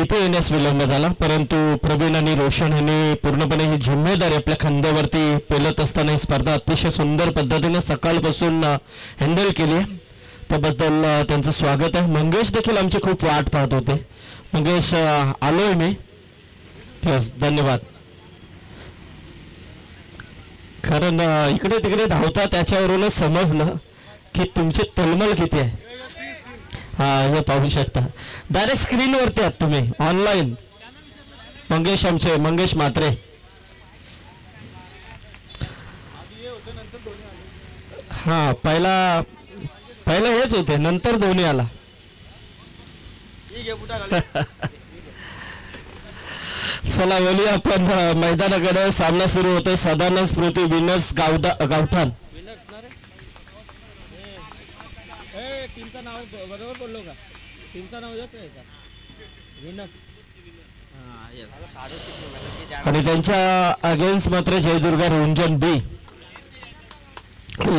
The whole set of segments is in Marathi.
इथे येण्यास विलंब झाला, परंतु प्रवीण आणि रोशन यांनी पूर्णपणे ही जिम्मेदारी आपल्या खांद्यावरती पेलत असताना ही स्पर्धा अतिशय सुंदर पद्धतीने सकाळपासून हँडल केली आहे. त्याबद्दल त्यांचं स्वागत आहे. मंगेश देखील आमची खूप वाट पाहत होते. मंगेश आलोय मी. यस, धन्यवाद. कारण इकडे तिकडे धावता त्याच्यावरूनच समजलं की तुमची तळमळ किती आहे. हे पाहू शकता डायरेक्ट स्क्रीनवरती आहात तुम्ही ऑनलाईन. मंगेश आमचे मंगेश म्हात्रे. हा पहिला हेच होते, नंतर धोनी आला. चला बोलूया आपण मैदानाकडे. सामना सुरू होतोय. सदानंद स्मृती विनर्स गावठाण. बरोबर बोललो का? टीमचं नाव याच आहे का? विनर. आणि त्यांच्या अगेन्स्ट मात्र जयदुर्गा रंजन बी.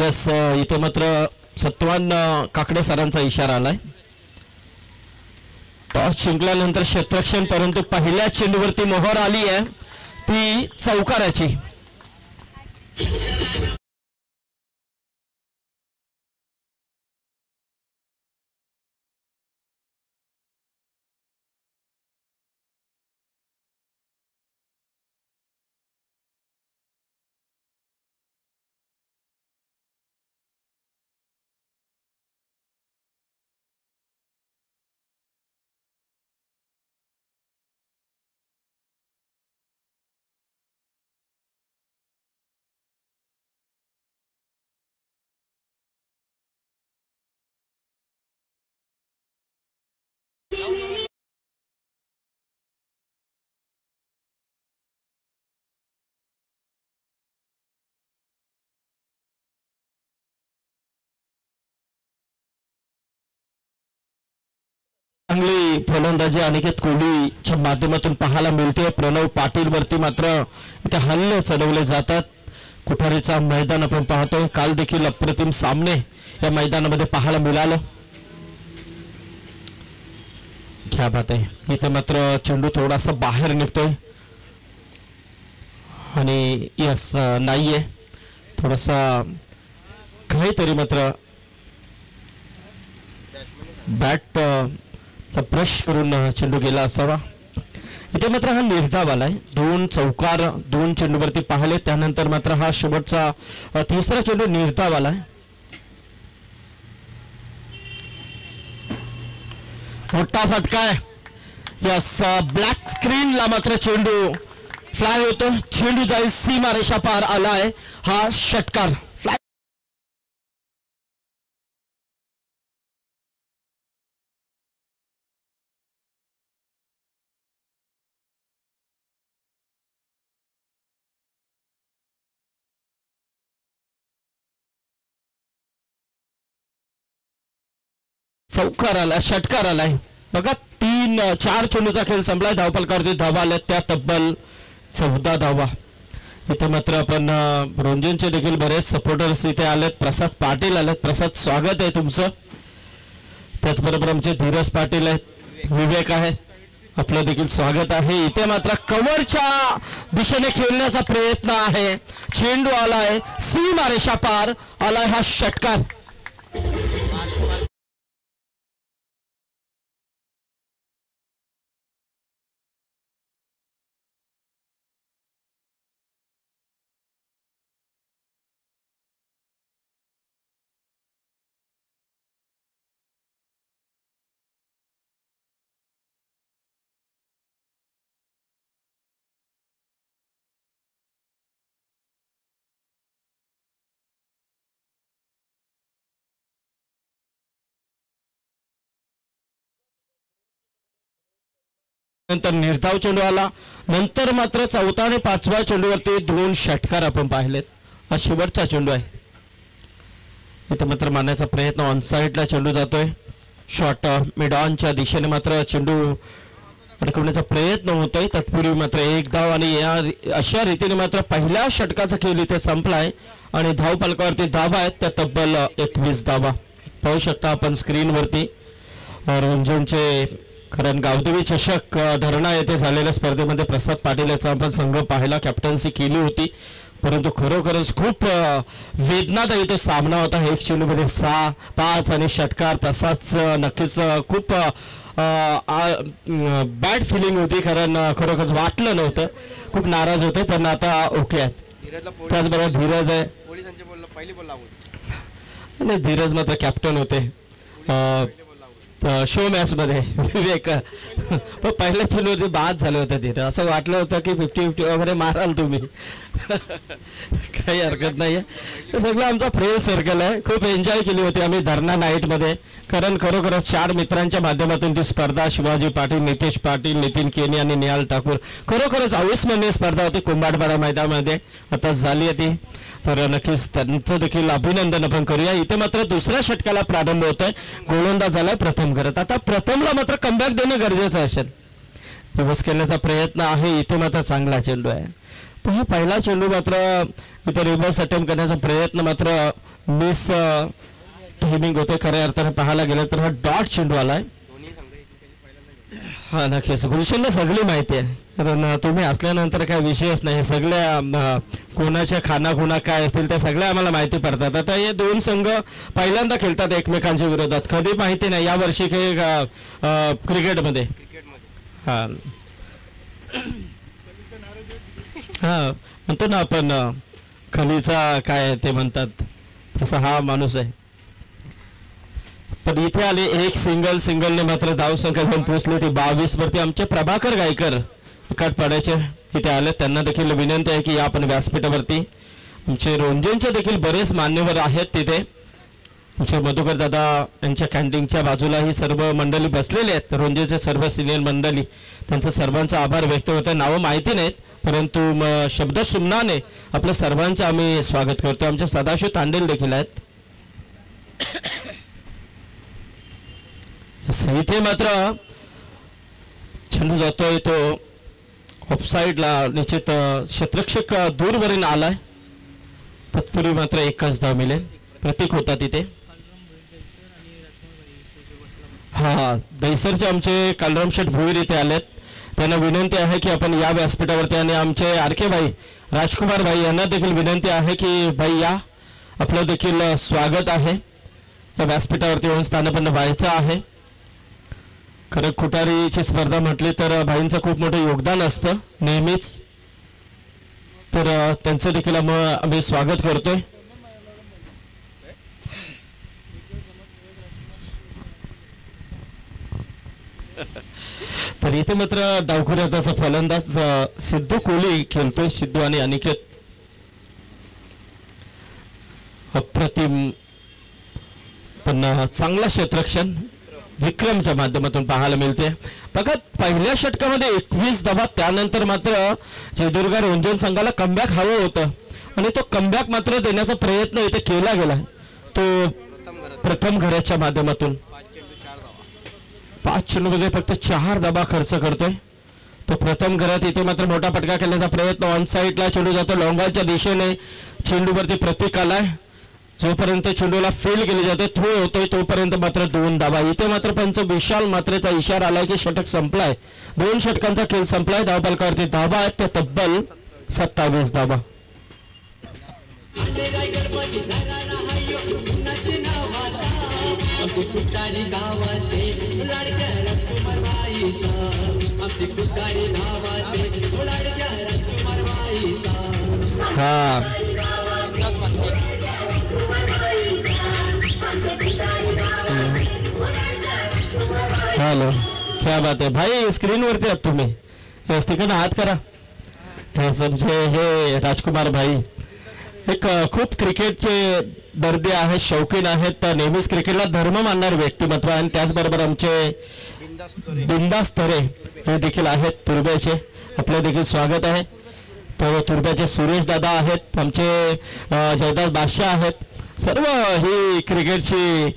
यस, इथे मात्र सत्वान काकडे सरांचा इशारा आलाय. टॉस जिंकल्यानंतर क्षेत्ररक्षण, परंतु पहिल्या चेंडूवरती मोहर आली आहे ती चौकाराची. चांगली फलंदाजी अनिकेत कोहलीच्या माध्यमातून पाहायला मिळते. प्रणव पाटील वरती मात्र इथे हल्ले चढवले जातात. कुठारीचा मैदान आपण पाहतोय. काल देखील अप्रतिम सामने या मैदानामध्ये पाहायला मिळालं. क्या बात आहे. इथे मात्र चेंडू थोडासा बाहेर निघतोय आणि यस नाहीये, थोडासा काहीतरी मात्र बॅट ब्रश करून चेंडू गेला असावा. इथे मात्र हा निर्धाव आलाय. 2 चौकार 2 चेंडूवरती पाहिले. त्यानंतर मात्र हा शेवटचा तिसरा चेंडू निर्धाव आलाय. मोठा फटका आहे. यस, ब्लॅक स्क्रीनला मात्र चेंडू फ्लाय होतो. चेंडू जाईल सीमारेषा पार आलाय. हा षटकार. चौकार आला, षटकार आलाय बघा. 3-4 चेंडूचा खेळ संपलाय. धावफलकावरती धावा आल्या त्या तब्बल 14 धावा. इथे मात्र आपण रंजनचे देखील बरेच सपोर्टर्स इथे आलेत. प्रसाद पाटील आलेत. प्रसाद, स्वागत आहे तुमचं. त्याचबरोबर आमचे धीरज पाटील आहेत, विवेक आहे, आपलं देखील स्वागत आहे. इथे मात्र कव्हरच्या दिशेने खेळण्याचा प्रयत्न आहे. चेंडू आलाय सीमारेषा पार आलाय. हा षटकार. नंतर निर्धाव चेंडू आला. नंतर मात्र 4था आणि 5व्या चेंडूवरती 2 षटकार आपण पाहिलेत. हा शेवटचा चेंडू आहे. इथे मात्र मारण्याचा प्रयत्न ऑन साईडला चेंडू जातोय. शॉट मिड ऑनच्या दिशेने मात्र चेंडू अडकवण्याचा प्रयत्न होतोय. तत्पूर्वी मात्र 1 धाव आणि या अशा रीतीने मात्र पहिल्या षटकाचा खेळ इथे संपलाय आणि धाव फलकावरती धावा आहेत त्या तब्बल 21 धावा पाहू शकता आपण स्क्रीनवरती. रंजनचे कारण गावदेवी चषक धरणा येथे झालेल्या स्पर्धेमध्ये प्रसाद पाटील याचा आपण संघ पाहिला, कॅप्टन्सी केली होती, परंतु खरोखरच खूप वेदनादायी तो सामना होता. एक चेंडूमध्ये 6-5 आणि षटकार. प्रसादचं नक्कीच खूप बॅड फिलिंग होती, कारण खरोखरच वाटलं नव्हतं, खूप नाराज होते, पण आता ओके आहेत. त्याचबरोबर धीरज आहे आणि धीरज मात्र कॅप्टन होते शो मॅचमध्ये. विवेक पण पहिल्या चेंडूवरती बाद झाले होते धीरज, असं वाटलं होतं की 50-50 वगैरे माराल तुम्ही. काही हरकत नाही आहे. हे सगळं आमचा फ्रेंड सर्कल आहे. खूप एन्जॉय केली होती आम्ही धरणा नाईटमध्ये, कारण खरोखरच 4 मित्रांच्या माध्यमातून ती स्पर्धा, शिवाजी पाटील, नितेश पाटील, नितीन केनी आणि निहाल ठाकूर, खरोखरच अविस्मरणीय स्पर्धा होती कुंभारपाडा मैदानामध्ये आता झाली आहे ती. तर नक्कीच त्यांचं देखील अभिनंदन आपण करूया. इथे मात्र दुसऱ्या षटकाला प्रारंभ होतोय, गोलंदाज झालाय प्रथम करत. आता प्रथमला मात्र कमबॅक देणं गरजेचं असेल. दिवस खेळण्याचा प्रयत्न आहे, इथे मात्र चांगला चेंडू आहे, पण हा पहिला चेंडू मात्र इथे रिव्हर्स अटेम्प्ट करण्याचा प्रयत्न मात्र मिस टायमिंग होते. खऱ्या अर्थाने पाहायला गेलं तर हा डॉट चेंडू आलाय. हा नक्कीच गुलशनला सगळी माहिती आहे, कारण तुम्ही असल्यानंतर काय विषयच नाही. सगळ्या कोणाच्या खाना काय असतील त्या सगळ्या आम्हाला माहिती पडतात. आता हे 2 संघ पहिल्यांदा खेळतात एकमेकांच्या विरोधात, कधी माहिती नाही यावर्षी काही क्रिकेटमध्ये. हा हा म्हणतो ना आपण खलीचा काय ते म्हणतात तसा हा माणूस आहे. पण इथे आले एक सिंगलने मात्र धाव संख्या जाऊन पोहोचली ती 22 वरती. आमचे प्रभाकर गायकर काठपाड्याचे इथे आले, त्यांना देखील विनंती आहे की आपण व्यासपीठावरती. आमचे रोंजेंचे देखील बरेच मान्यवर आहेत तिथे. आमचे मधुकर दादा यांच्या कॅन्टीनच्या बाजूला ही सर्व मंडळी बसलेले आहेत, रोंजेचे सर्व सिनियर मंडळी. त्यांचं सर्वांचा आभार व्यक्त होत आहे. नावं माहिती नाहीत, परंतु शब्द सुमनाने आपल्या सर्वांचं आम्ही स्वागत करतो. आमचे सदाशिव तांडेल देखील आहेत. इथे मात्र चेंडू जातोय तो ऑफसाईडला, निश्चित क्षेत्ररक्षक दूरवरून आलाय. तत्पूर्वी मात्र एकच धाव मिळेल. प्रतीक होता तिथे. हा दैसरचे आमचे कालराम शेठ भोईर इथे आलेत. त्यांना विनंती आहे की आपण या व्यासपीठावरती, आणि आमचे आरके भाई राजकुमार भाई यांना देखील विनंती आहे की भाई या, आपलं देखील स्वागत आहे. या व्यासपीठावरती येऊन स्थानापन्न व्हायचं आहे. खरं खुटारीची स्पर्धा म्हटली तर भाईंचं खूप मोठं योगदान असतं नेहमीच, तर त्यांचं देखील आम्ही स्वागत करतोय. तर इथे मात्र डावखुऱ्याचा फलंदाज सिद्धू कोहली खेळतोय. सिद्धू आणि अनिकेत अप्रतिम पण चांगला क्षेत्ररक्षण विक्रमच्या माध्यमातून पाहायला मिळते. बघा पहिल्या षटकामध्ये 21 धावा, त्यानंतर मात्र जयदुर्गा रोंजन संघाला कमबॅक हवं होतं आणि तो कमबॅक मात्र देण्याचा प्रयत्न इथे केला गेला. तो प्रथम घराच्या माध्यमातून 5 चेंडूमध्ये फक्त 4 धावा खर्च करतोय तो प्रथम घरात. इथे मात्र मोठा फटका खेळण्याचा प्रयत्न, ऑन साईडला चेंडू जातो लॉंगाच्या दिशेने. चेंडूवरती प्रतीक आलाय. जोपर्यंत चेंडूला फेल केली जाते, थ्रो होतोय, तोपर्यंत मात्र 2 धावा. इथे मात्र पंच विशाल मात्रेचा इशारा आलाय की षटक संपलाय, 2 षटकांचा खेळ संपलाय. धावफलकावरती धावा आहेत त्या तब्बल 27 धावा. हा हॅलो, क्या बात आहे भाई, स्क्रीनवरती आहात तुम्ही, तिकडनं हात करा. हे समजे हे राजकुमार भाई एक खूप क्रिकेटचे दर्दी आहेत, शौकीन आहेत, नेहमीच क्रिकेटला धर्म मानणारे व्यक्तिमत्व, आणि त्याचबरोबर आमचे बिंदास तरे हे देखील आहेत तुर्ब्याचे. आपलं देखील स्वागत आहे. तर तुर्ब्याचे सुरेश दादा आहेत, आमचे जयदास बादशाह आहेत. सर्व ही क्रिकेटची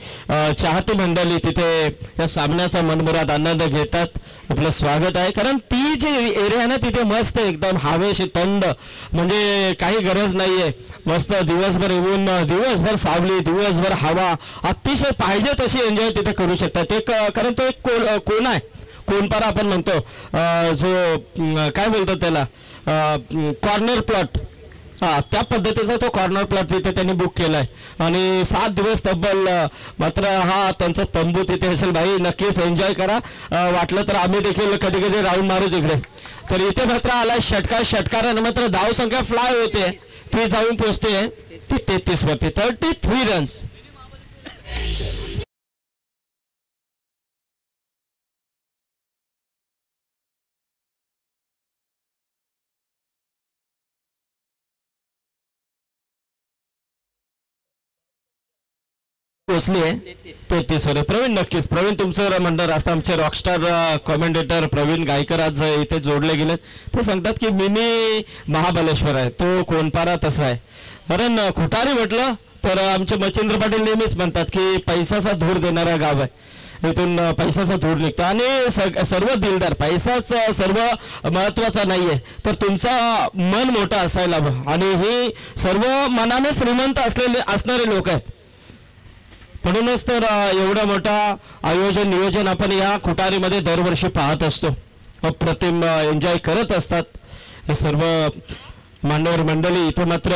चाहती मंडळी तिथे या सामन्याचा मनमुराद आनंद घेतात. आपलं स्वागत आहे. कारण ती जी एरिया ना तिथे मस्त एकदम हवेशी थंड, म्हणजे काही गरज नाहीये. मस्त दिवसभर येऊन दिवसभर सावली, दिवसभर हवा, अतिशय पाहिजे तशी एन्जॉय तिथे करू शकतात. कारण तो एक कोना आहे, कोणपारा आपण म्हणतो जो काय बोलतात त्याला कॉर्नर प्लॉट, त्या पद्धतीचा तो कॉर्नर प्लॉट तिथे त्यांनी बुक केलाय आणि 7 दिवस तब्बल मात्र हा त्यांचा तंबू तिथे असेल. भाई नक्कीच एन्जॉय करा, वाटलं तर आम्ही देखील कधी कधी राऊंड मारू तिकडे. तर इथे मात्र आलाय षटकाराने मात्र धाव संख्या फ्लाय होते, ती जाऊन पोहोचते ती 33 वरती, 33 रन्स. पोचली आहे 33 वर. प्रवीण नक्कीच, प्रवीण तुमचं म्हणणं असतं. आमचे रॉकस्टार कॉमेंटेटर प्रवीण गायकर आज इथे जोडले गेले. ते सांगतात की मिनी महाबलेश्वर आहे तो कोणपारा तसा आहे. कारण खुटारी म्हटलं तर आमचे मच्छिंद्र पाटील नेहमीच म्हणतात की पैसाचा धूर देणारा गाव आहे, इथून पैशाचा धूर निघतो आणि सर्व दिलदार. पैसाच सर्व महत्वाचा नाहीये, तर तुमचा मन मोठा असायला हवं आणि हे सर्व मनाने श्रीमंत असणारे लोक आहेत. म्हणूनच तर एवढं मोठा आयोजन नियोजन आपण या खुटारीमध्ये दरवर्षी पाहत असतो. अप्रतिम एन्जॉय करत असतात हे सर्व मान्यवर मंडळी. इथं मात्र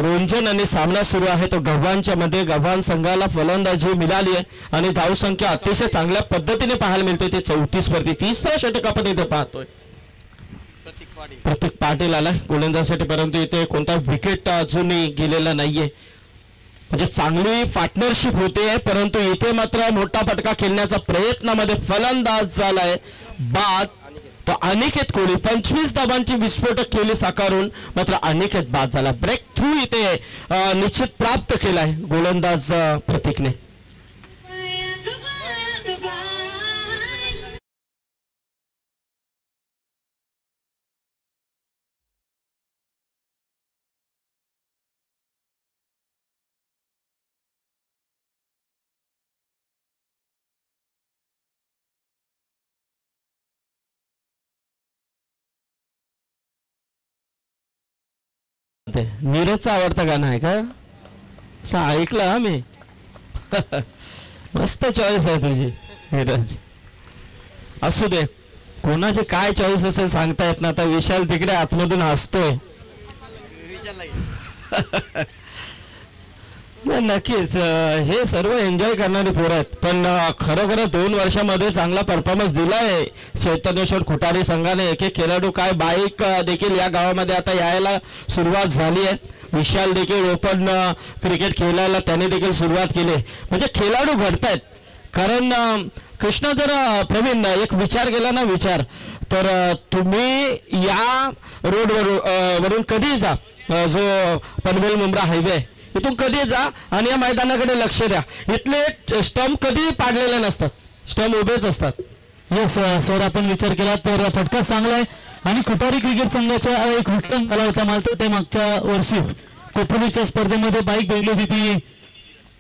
रोंजन आणि सामना सुरू आहे तो गव्हाणच्या मध्ये. गव्हाण संघाला फलंदाजी मिळाली आहे आणि धावसंख्या अतिशय चांगल्या पद्धतीने पाहायला मिळते ते 34 वरती. तिसरा षटक आपण इथे पाहतोय. प्रतीक पाटील आला गोलंदाजीसाठी, परंतु इथे कोणता विकेट अजूनही गेलेला नाहीये. म्हणजे चांगली पार्टनरशिप होते, परंतु इथे मात्र मोठा फटका खेळण्याचा प्रयत्नामध्ये फलंदाज झालाय बाद. तो अनिकेत कोहली 25 धावांची विस्फोटक केली साकारून मात्र अनिकेत बाद झाला. ब्रेक थ्रू इथे निश्चित प्राप्त केलाय गोलंदाज प्रतीकने. नीरजचं आवडतं गाणं आहे का? असं ऐकलं हा मी. मस्त चॉईस आहे तुझी नीरज. असू दे, कोणाचे काय चॉईस असेल सांगता येत ना. आता विशाल तिकडे आतमधून हसतोय. नक्कीच हे सर्व एन्जॉय करणारी पोरं आहेत, पण खरोखर 2 वर्षामध्ये चांगला परफॉर्मन्स दिलाय चैतन्येश्वर खुटारी संघाने. एक एक खेळाडू काय बाईक देखील या गावामध्ये आता यायला सुरुवात झाली आहे. विशाल देखील ओपन क्रिकेट खेळायला त्याने देखील सुरुवात केली. म्हणजे खेळाडू घडतायत. कारण कृष्णा जर प्रवीण एक विचार केला ना विचार, तर तुम्ही या रोडवरून कधी जा, जो पनवेल मुंब्रा हायवे इथून कधी जा आणि या मैदानाकडे लक्ष द्या. इथले स्टंप कधी पाडलेले नसतात, स्टंप उभेच असतात. येस सर, आपण विचार केला तर फटका चांगला आहे आणि खुटारी क्रिकेट संघाच्या एक विक्रम झाला होता मला ते मागच्या वर्षीच कोपरीच्या स्पर्धेमध्ये बाईक भेटली होती ती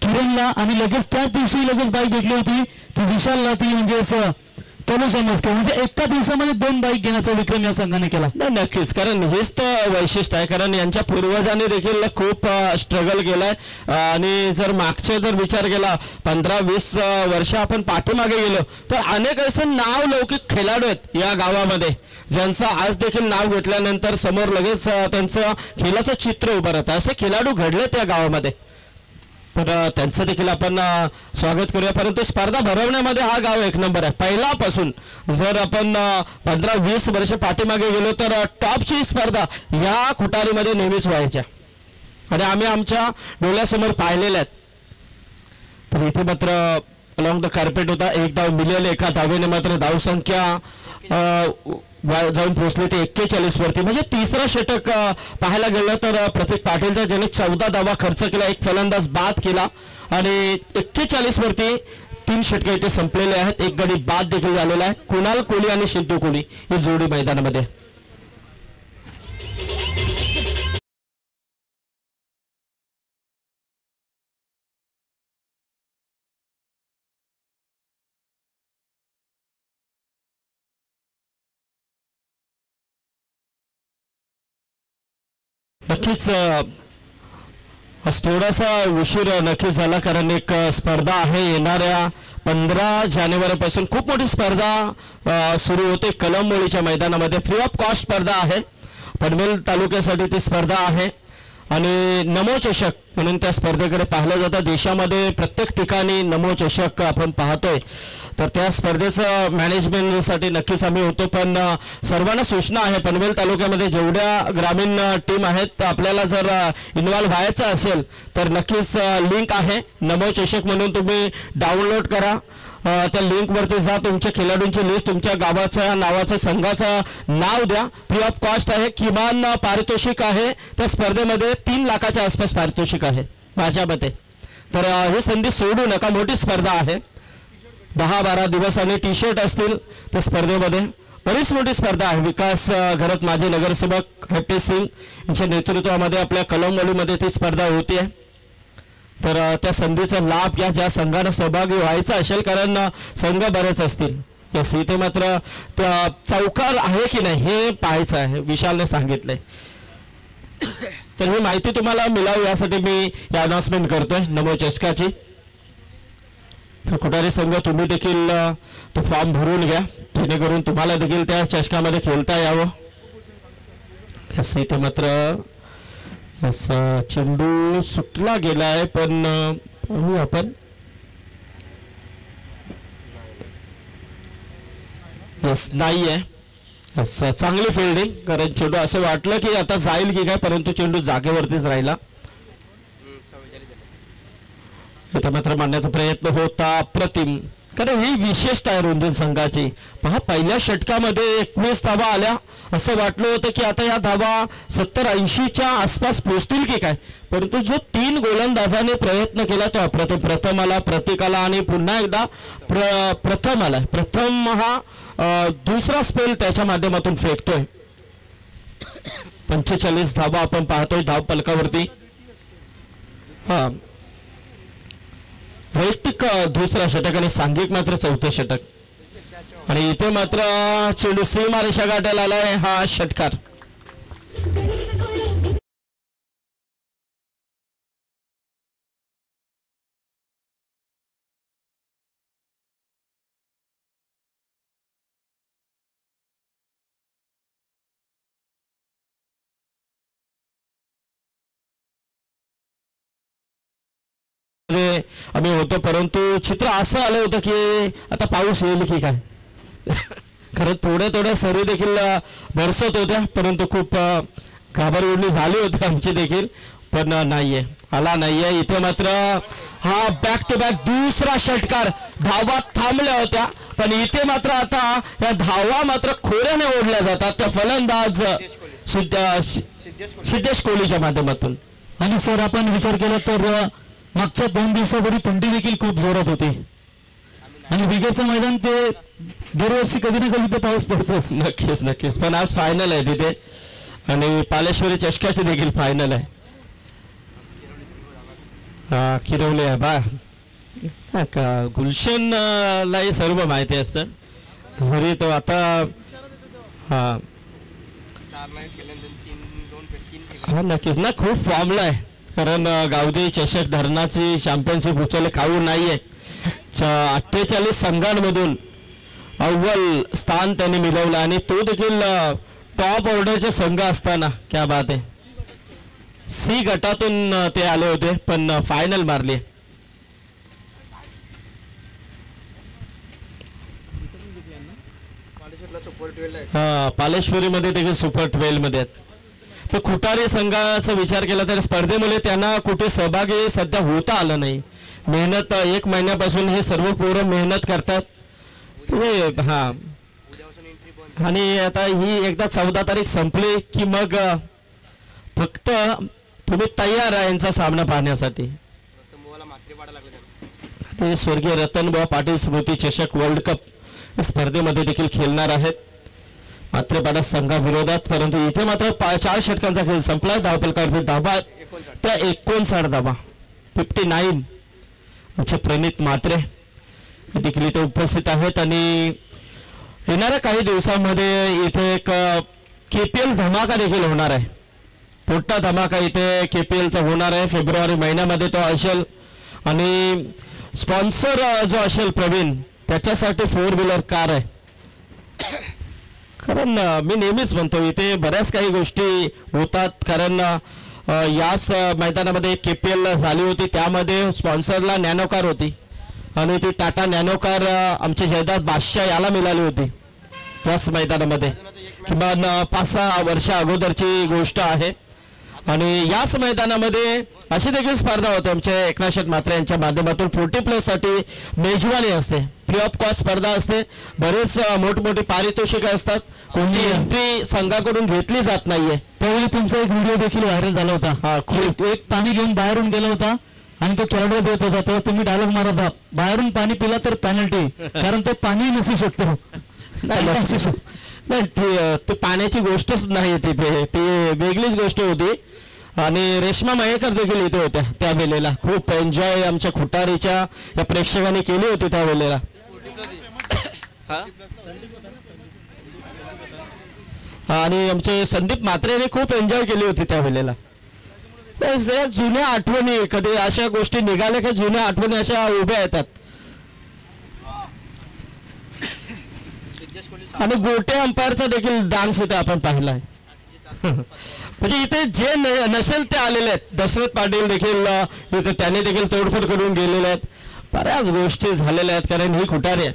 किरणला आणि लगेच त्याच दिवशी लगेच बाईक भेटली होती ती विशालला, ती म्हणजेच तनुजा मस्के. म्हणजे एका दिवसामध्ये 2 बाईक घेण्याचा विक्रम या संघाने केला. नक्कीच, कारण हेच तर वैशिष्ट्य आहे. कारण यांच्या पूर्वजांनी देखील खूप स्ट्रगल केलाय आणि जर मागचे जर विचार केला 15-20 वर्ष आपण पाठीमागे गेलो तर अनेक असे नाव लौकिक खेळाडू आहेत या गावामध्ये, ज्यांचं आज देखील नाव घेतल्यानंतर समोर लगेच त्यांचं खेळाचं चित्र उभं राहतं. असे खेळाडू घडलेत या गावामध्ये, तर त्यांचं देखील आपण स्वागत करूया. परंतु स्पर्धा भरवण्यामध्ये हा गाव 1 नंबर आहे पहिल्यापासून. जर आपण 15-20 वर्ष पाठीमागे गेलो तर टॉपची स्पर्धा या खुटारीमध्ये नेहमीच व्हायच्या आणि आम्ही आमच्या डोळ्यासमोर पाहिलेल्या आहेत. तर इथे मात्र अलॉंग द कार्पेट होता. 1 धाव मिळेल, एका धावेने मात्र धावसंख्या जाऊन पोहोचले ते 41 वरती. म्हणजे तिसरा षटक पाहायला गेलं तर प्रतीक पाटीलचा ज्याने 14 धावा खर्च केला, एक फलंदाज बाद केला आणि 41 वरती 3 षटके इथे संपलेले आहेत. एक गडी बाद देखील झालेला आहे. कुणाल कोहली आणि सिद्धू कोहली ही जोडी मैदानामध्ये. नक्कीच आज थोडासा उशीर नक्कीच झाला कारण एक स्पर्धा आहे येणाऱ्या 15 जानेवारीपासून खूप मोठी स्पर्धा सुरू होते कलंबोलीच्या मैदानामध्ये फ्री ऑफ कॉस्ट स्पर्धा आहे पनवेल तालुक्यासाठी ती स्पर्धा आहे आणि नमो चषक म्हणून त्या स्पर्धेकडे पाहिलं जातं देशामध्ये प्रत्येक ठिकाणी नमो चषक आपण पाहतोय तर त्या स्पर्धेचं मॅनेजमेंटसाठी नक्कीच आम्ही होतो पण सर्वांना सूचना आहे पनवेल तालुक्यामध्ये जेवढ्या ग्रामीण टीम आहेत आपल्याला जर इन्व्हॉल्व व्हायचं असेल तर नक्कीच लिंक आहे नमो चषक म्हणून तुम्ही डाउनलोड करा त्या लिंकवरती जा तुमच्या खेळाडूंची लिस्ट तुमच्या गावाच्या नावाचं संघाचं नाव द्या फ्री ऑफ कॉस्ट आहे किमान पारितोषिक आहे त्या स्पर्धेमध्ये 3 लाखाच्या आसपास पारितोषिक आहे माझ्या मते तर ही संधी सोडू नका मोठी स्पर्धा आहे 10-12 दिवस आणि टी शर्ट असतील त्या स्पर्धेमध्ये बरीच मोठी स्पर्धा आहे विकास घरत माजी नगरसेवक हॅपी सिंग यांच्या नेतृत्वामध्ये आपल्या कलंबोलीमध्ये ती स्पर्धा होती आहे तर त्या संधीचा लाभ घ्या ज्या संघानं सहभागी व्हायचं असेल कारण संघ बरेच असतील यस इथे मात्र त्या चौकार आहे की नाही हे पाहायचं आहे विशालने सांगितलंय तर ही माहिती तुम्हाला मिळावी यासाठी मी ही अनाउन्समेंट करतोय नमो चषकाची तर कुठारी संघ तुम्ही देखील तो फॉर्म भरून घ्या जेणेकरून तुम्हाला देखील त्या चषकामध्ये खेळता यावं यस इथे मात्र चेंडू सुटला गेलाय पण पाहू आपण यस नाही आहे चांगली फिल्डिंग कारण चेंडू असं वाटलं की आता जाईल की काय परंतु चेंडू जागेवरतीच राहिला इथे मात्र मारण्याचा प्रयत्न होता प्रतिम कारण ही विशेषता आहे रुंजन संघाची पहा पहिल्या षटकामध्ये 21 धावा आल्या असं वाटलं होतं की आता या धावा 70-80च्या आसपास पोहोचतील की काय परंतु जो 3 गोलंदाजाने प्रयत्न केला तो अप्रतिम प्रथम आला प्रतीकाला आणि पुन्हा एकदा प्रथम आला प्रथम हा दुसरा स्पेल त्याच्या माध्यमातून फेकतोय 45 धावा आपण पाहतोय धाव फलकावरती हा वैयक्तिक दुसरा षटक आणि सांघिक मात्र चौथे षटक आणि इथे मात्र चेंडू सीमारेषा गाठायला आलाय हा षटकार आम्ही होतो परंतु चित्र असं आलं होतं की आता पाऊस येईल की काय खरं थोड्या सरी देखील बरसत होत्या परंतु खूप घाबरगुंडी झाली होती आमची देखील पण नाहीये आला नाहीये इथे मात्र हा बॅक टू बॅक दुसरा षटकार धावा थांबल्या होत्या पण इथे मात्र आता या धावा मात्र खोऱ्याने ओढल्या जातात त्या फलंदाज सिद्धेश कोहलीच्या माध्यमातून आणि सर आपण विचार केला तर मागच्या 2 दिवसापूर्वी थंडी देखील खूप जोरात होती आणि विकेचं मैदान ते दरवर्षी कधी ना कधी ते पाऊस पडतोच नक्कीच पण आज फायनल आहे तिथे आणि पालेश्वरी चषकाची देखील फायनल आहे किरवले आहे बा गुलशन ला हे सर्व माहिती असतं जरी तो आता हा नक्कीच ना खूप फॉर्मला आहे कारण गावदेवी चषक धरणाची चॅम्पियनशिप उचलले खाऊ नाहीये 48 संघांमधून अव्वल स्थान त्यांनी मिळवलं आणि तो देखील टॉप ऑर्डरचे संघ असताना क्या बात आहे सी गटातून ते आले होते पण फायनल मारली पालेश्वरीमध्ये देखील सुपर 12 मध्ये आहेत तर खुटारी संघाचा विचार केला तर स्पर्धेमुळे त्यांना कुठे सहभागी सध्या होता आलं नाही मेहनत 1 महिन्यापासून हे सर्व पोरं मेहनत करतात हा आणि आता ही एकदा 14 तारीख संपली की मग फक्त तुम्ही तयार आहे यांचा सामना पाहण्यासाठी आणि स्वर्गीय रतनबुवा पाटील स्मृती चषक वर्ल्ड कप स्पर्धेमध्ये देखील खेळणार आहेत मात्रेपाडा संघाविरोधात परंतु इथे मात्र 4 षटकांचा खेळ संपला धावफलकावरती धावा त्या 59 धावा 59 आमचे प्रणित मात्रे देखील इथे उपस्थित आहेत आणि येणाऱ्या काही दिवसांमध्ये इथे एक KPL धमाका देखील होणार आहे मोठा धमाका इथे KPLचा होणार आहे. फेब्रुवारी महिन्यामध्ये तो असेल आणि स्पॉन्सर जो असेल प्रवीण त्याच्यासाठी 4 व्हीलर कार आहे. कारण मी नेहमीच म्हणतो इथे बऱ्याच काही गोष्टी होतात. कारण याच मैदानामध्ये KPL झाली होती, त्यामध्ये स्पॉन्सरला नॅनो कार होती आणि ती टाटा नॅनो कार आमचे जयदास बादशाह याला मिळाली होती याच मैदानामध्ये. किमान 5-6 वर्ष अगोदरची गोष्ट आहे. आणि याच मैदानामध्ये अशी देखील स्पर्धा होते आमच्या एकनाथ शेठ म्हात्रे यांच्या माध्यमातून 40+ साठी मेजवानी असते, फ्री ऑफ कॉस्ट स्पर्धा असते. बरेच मोठमोठी पारितोषिक असतात. कोणती एंट्री संघाकडून घेतली जात नाहीये. त्यावेळी तुमचा एक व्हिडिओ देखील व्हायरल झाला होता. हा, खूप. एक पाणी घेऊन बाहेरून गेला होता आणि तो खेळाडू देत होता, तेव्हा तुम्ही डायलॉग मारत होता, बाहेरून पाणी पिला तर पेनल्टी, कारण तो पाणी नसू शकतो. नाही, ती पाण्याची गोष्टच नाही तिथे, ती वेगळीच गोष्ट होती. आणि रेश्मा मयेकर देखील इथे होत्या त्या वेळेला. खूप एन्जॉय आमच्या खुटारीच्या या प्रेक्षकांनी केली होती त्या वेळेला. आणि आमचे संदीप म्हात्रेने खूप एन्जॉय केली होती त्या वेळेला. जुन्या आठवणी, कधी अशा गोष्टी निघाल्या की जुन्या आठवणी अशा उभ्या येतात. आणि गोटे अंपायरचा देखील डान्स इथे आपण पाहिलाय. म्हणजे इथे जे नसेल ते आलेले आहेत. दशरथ पाटील देखील इथे त्याने देखील तोडफोड करून गेलेले आहेत. बऱ्याच गोष्टी झालेल्या आहेत. कारण ही खुटारी आहे.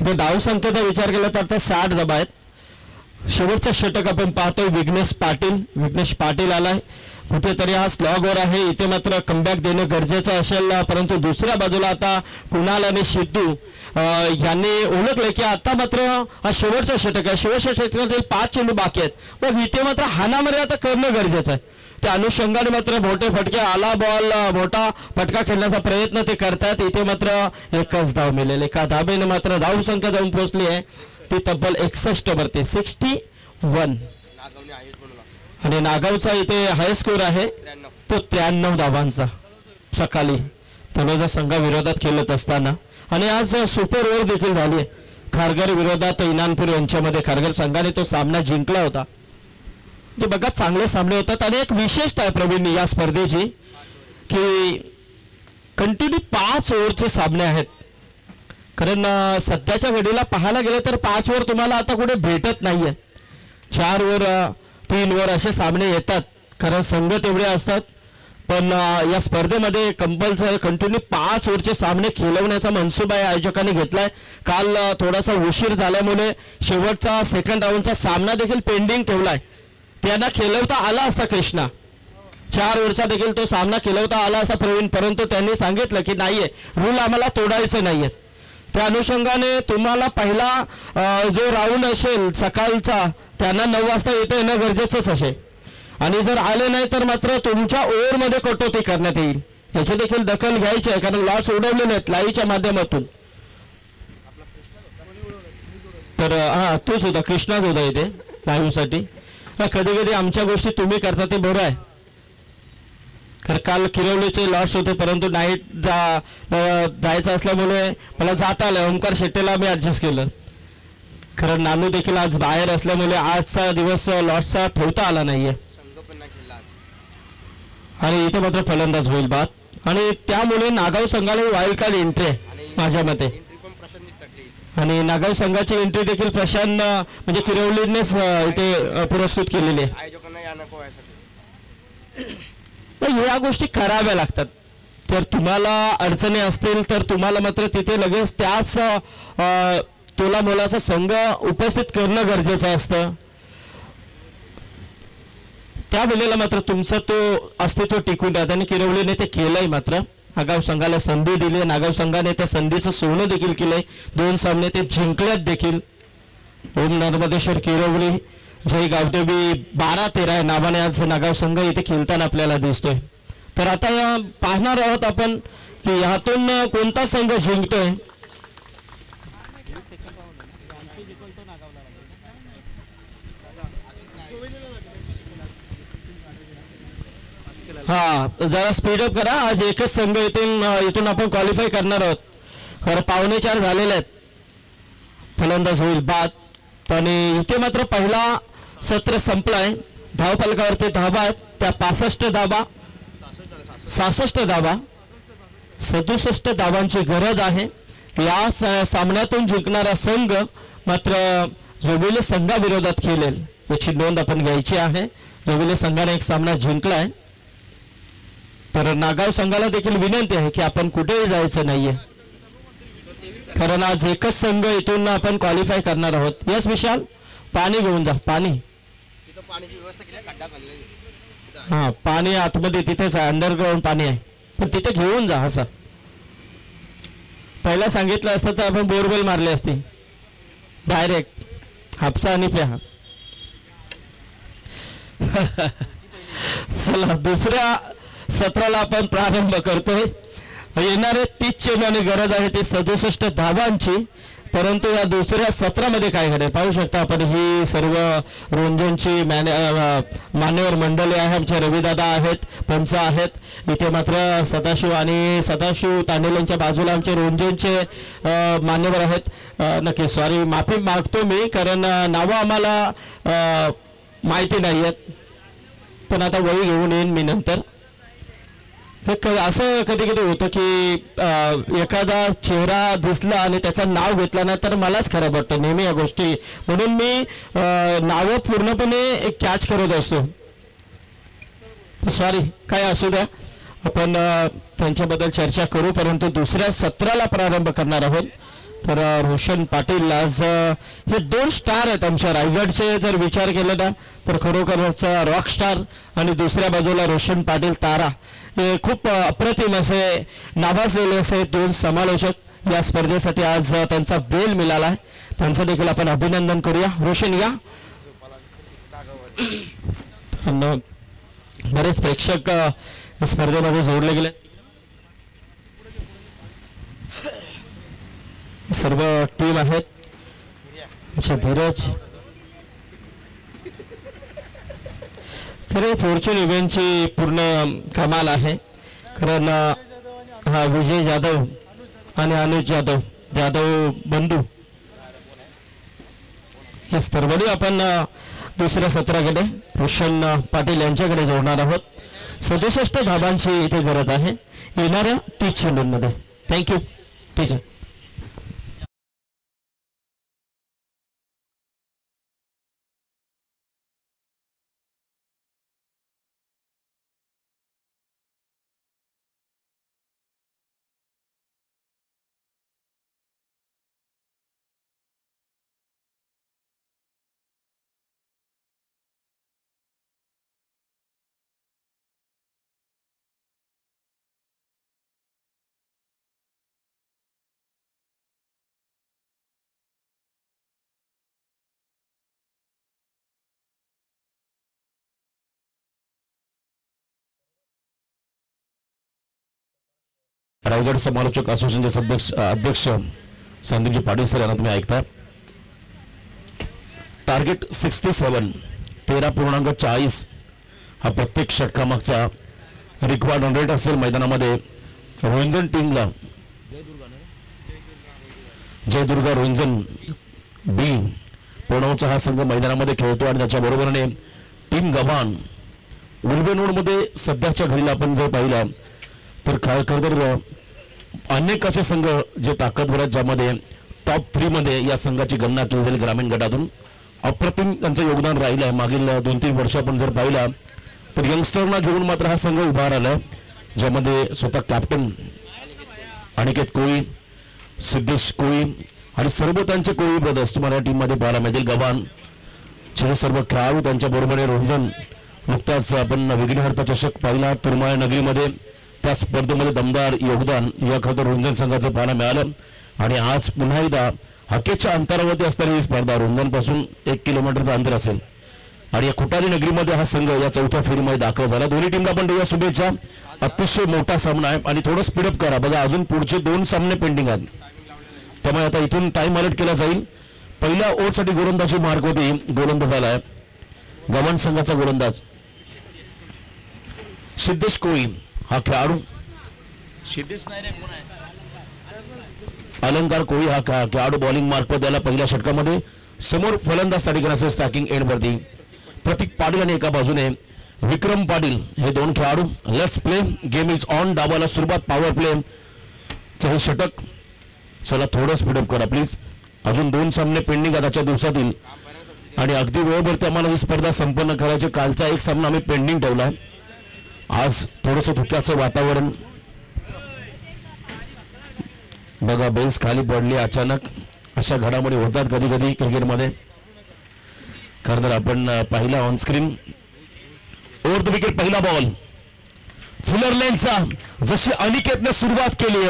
इथे धाव संख्येचा विचार केला तर आता 60 धावा आहेत. शेवटचा षटक आपण पाहतोय विघ्नेश पाटील आलाय. कुठेतरी हा स्लॉगवर आहे. इथे मात्र कमबॅक देणं गरजेचं असेल. परंतु दुसऱ्या बाजूला आता कुणाल आणि सिद्धू यांनी ओळखले की आता मात्र हा शेवटचा षटक आहे. शेवटच्या षटकातील 5 चेंडू बाकी आहेत. मग इथे मात्र हाणामारी आता करणं गरजेचं आहे. त्या अनुषंगाने मात्र मोठे फटके, आला बॉल, मोठा फटका खेळण्याचा प्रयत्न ते करतात. इथे मात्र एकच धाव मिळेल. एका धाबेने मात्र धाव संख्या जाऊन पोहोचली आहे ती तब्बल 61 वरती, 61. आणि नागावचा इथे हाय स्कोर आहे तो 93 धावांचा सकाळी तलोजा संघाविरोधात खेळत असताना. आणि आज सुपर ओव्हर देखील झाली आहे खारघर विरोधात इनानपूर यांच्यामध्ये. खारघर संघाने तो सामना जिंकला होता. जे बघा चांगले सामने होतात. आणि एक विशेषता आहे प्रवीण या स्पर्धेची की कंटिन्यू 5 ओव्हरचे सामने आहेत. कारण सध्याच्या घडीला पाहायला गेलं तर 5 ओव्हर तुम्हाला आता कुठे भेटत नाहीये. 4 ओव्हर, 3 ओव्हर असे सामने येतात. कारण संघ तेवढे असतात. पण या स्पर्धेमध्ये कंपल्सरी कंटिन्यू 5 ओव्हरचे सामने खेळवण्याचा मनसुबा या आयोजकांनी घेतलाय. काल थोडासा उशीर झाल्यामुळे शेवटचा सेकंड राऊंडचा सामना देखील पेंडिंग ठेवलाय. त्यांना खेळवता आला असा कृष्णा, 4 ओव्हरचा देखील तो सामना खेळवता आला असा प्रवीण. परंतु त्यांनी सांगितलं की नाहीये, रूल आम्हाला तोडायचं नाहीये. त्या अनुषंगाने तुम्हाला पहिला जो राऊंड असेल सकाळचा त्यांना 9 वाजता इथे येणं गरजेचंच असेल. आणि जर आले नाही तर मात्र तुमच्या ओव्हरमध्ये कटौती करण्यात येईल. याची देखील दखल घ्यायची आहे. कारण लॉट्स उडवलेले आहेत लाईव्हच्या माध्यमातून. तर तोच होता, कृष्णाच होता इथे लाईव्हसाठी. कधी कधी आमच्या गोष्टी तुम्ही करता ते बरं आहे. कारण काल किरवलीचे लॉट्स होते परंतु नाईट जायचं असल्यामुळे मला जाता आलं. ओंकार शेट्टीला मी ॲडजस्ट केलं. कारण नानू देखील आज बाहेर असल्यामुळे आजचा दिवस लॉट्सचा ठेवता आला नाहीये. आणि इथे मात्र फलंदाज होईल बाद. आणि त्यामुळे नागाव संघाला वाईल्ड कार्ड एंट्री आहे माझ्या मते. आणि नागाव संघाची एंट्री देखील प्रशांत म्हणजे किरवलीनेच इथे पुरस्कृत केलेली आहे. या गोष्टी कराव्या लागतात. जर तुम्हाला अडचणी असतील तर तुम्हाला मात्र तिथे लगेच त्याच तोला मोलाचा संघ उपस्थित करणं गरजेचं असतं. त्या वेळेला मात्र तुमचं तो अस्तित्व टिकून राहतं. आणि किरवलीने ते केलंय. मात्र नागाव संघाला संधी दिली. नागाव संघाने त्या संधीचं सोनं देखील केलंय. 2 सामने ते जिंकल्यात देखील. ओम नर्मदेश्वर किरवली जय गावदेवी 12-13 या नावाने आज नागाव संघ इथे खेळताना आपल्याला दिसतोय. तर आता पाहणार आहोत आपण की यातून कोणता संघ जिंकतोय. जरा स्पीडअप करा. आज एकच संघ इथून आपण क्वालिफाय करणार आहोत. खरं 4:15 झालेले आहेत. फलंदाज होईल बाद. आणि इथे मात्र पहिला सत्र संपलाय. धावफलकावरती धावा आहेत. त्या 65 धावा 66 धावा 67 धावांची गरज आहे. या सामन्यातून जिंकणारा संघ मात्र जोबिले संघाविरोधात खेळेल याची नोंद आपण घ्यायची आहे. जोबिले संघाने एक सामना जिंकलाय, तर नागाव संघाला देखील विनंती आहे की आपण कुठेही जायचं नाहीये, कारण आज एकच संघ इथून आपण क्वालिफाय करणार आहोत. यस विशाल, पाणी घेऊन जा. पाणी, हा पाणी आतमध्ये तिथेच आहे, अंडरग्राउंड पाणी आहे, पण तिथे घेऊन जा. असं पहिला सांगितलं असतं तर आपण बोरवेल मारली असती डायरेक्ट हापसा आणि प्या. चला दुसऱ्या सत्राला आपण प्रारंभ करतोय. येणारे 30 चेंडूंची गरज आहे ती 67 धावांची, परंतु या दुसऱ्या सत्रामध्ये काय घडेल पाहू शकता आपण. ही सर्व रोंजनची मान्यवर मंडळी आहे. आमचे रविदादा आहेत, पंच आहेत. इथे मात्र सदाशिव तांडेलेंच्या बाजूला आमचे रोंजनचे मान्यवर आहेत. नक्की सॉरी, माफी मागतो मी, कारण नावं आम्हाला माहिती नाही आहेत, पण आता वही घेऊन येईन मी नंतर. असं कधी कधी होतं की एखादा चेहरा दिसला आणि त्याचं नाव घेतलं ना तर मलाच खराब वाटतं नेहमी या गोष्टी, म्हणून मी नावं पूर्णपणे कॅच करत असतो. सॉरी, काय असू द्या, आपण त्यांच्याबद्दल चर्चा करू. परंतु दुसऱ्या सत्राला प्रारंभ करणार आहोत. तर रोशन पाटील आज हे 2 स्टार आहेत आमच्या रायगडचे. जर विचार केला ना तर खरोखरच रॉक स्टार, आणि दुसऱ्या बाजूला रोशन पाटील तारा. हे खूप अप्रतिम असे नावाजलेले असे 2 समालोचक या स्पर्धेसाठी आज त्यांचा वेळ मिळाला आहे. त्यांचं देखील आपण अभिनंदन करूया. रोशन या. बरेच प्रेक्षक स्पर्धेमध्ये जोडले गेले. सर्व टीम आहेत. धीरज, खरं फॉर्च्यून इव्हेंटची पूर्ण कमाल आहे, कारण हा विजय जाधव आणि अनुज जाधव बंधू या सर्वांनी आपण दुसऱ्या सत्राकडे रोशन पाटील यांच्याकडे जोडणार आहोत. 67 धाबांची इथे गरज आहे येणाऱ्या 30 चेंडूंमध्ये. Thank you teacher. रायगड समालोचक असोसिएशनचे अध्यक्ष संदीपजी पाटील सर यांना तुम्ही ऐकता. टार्गेट 67 13.40 हा प्रत्येक षटकामागचा रिक्वायर्ड रन रेट असेल. मैदानामध्ये रोंजन टीमला जयदुर्गा रोंजन बी पुणवचा हा संघ मैदानामध्ये खेळतो, आणि त्याच्या बरोबरीने टीम गव्हाण उलबेनोडमध्ये सध्याच्या घडीला आपण जर पाहिला तर खरं तर अनेक असे संघ जे ताकदवर आहेत, ज्यामध्ये टॉप 3 मध्ये या संघाची गणना केली जाईल. ग्रामीण गटातून अप्रतिम त्यांचं योगदान राहिलं आहे. मागील 2-3 वर्ष आपण जर पाहिला तर यंगस्टरना घेऊन मात्र हा संघ उभा राहिला, ज्यामध्ये स्वतः कॅप्टन अनिकेत कोळी, सिद्धेश कोळी आणि सर्व त्यांचे कोळी ब्रदर्स तुम्हाला या टीममध्ये पाहायला मिळतील. गव्हाणचे हे सर्व खेळाडू, त्यांच्या बरोबर रोंजन. नुकताच आपण विघ्नहर्ता चषक पाहिला तुरमाळ नगरीमध्ये, त्या स्पर्धेमध्ये दमदार योगदान या खरं रोंजन संघाचं पाहायला मिळालं. आणि आज पुन्हा एकदा हाकेच्या अंतरावरती असणारी ही स्पर्धा रोंजनपासून 1 किलोमीटरचं अंतर असेल, आणि या खुटारी नगरीमध्ये हा संघ या 4थ्या फेरीमध्ये दाखल झाला. दोन्ही टीमला पण देऊया शुभेच्छा. अतिशय मोठा सामना आहे आणि थोडं स्पीडअप करा, बघा अजून पुढचे 2 सामने पेंडिंग आहेत, त्यामुळे आता इथून टाइम अलर्ट केला जाईल. पहिल्या ओव्हरसाठी गोलंदाजी मार्क होती, गोलंदाज आलाय गव्हाण संघाचा गोलंदाज सिद्धेश कोळी. हा खेळाडू अलंकार कोळी हा खेळाडू बॉलिंग मार्फत त्याला पहिल्या षटकामध्ये समोर फलंदाज साठी असेल स्ट्रायकिंग एंडवरती. प्रतीक पाटील आणि एका बाजूने विक्रम पाटील हे दोन खेळाडू. Let's play, game is on. डावाला सुरुवात, पॉवर प्ले चे हे षटक. चला थोडं स्पीडअप करा प्लीज. अजून 2 सामने पेंडिंग आजच्या दिवसातील आणि अगदी वेळेवरती आम्हाला ही स्पर्धा संपन्न करायची. कालचा एक सामना आम्ही पेंडिंग ठेवला. आज थोडंसं धुक्याचं वातावरण बघा, बेल्स खाली पडली अचानक. अशा घडामोडी होतात कधी कधी क्रिकेटमध्ये. खरं तर आपण पाहिला on screen. Over the wicket पहिला बॉल फुलर लेनचा. जशी अनिकेतने सुरुवात केली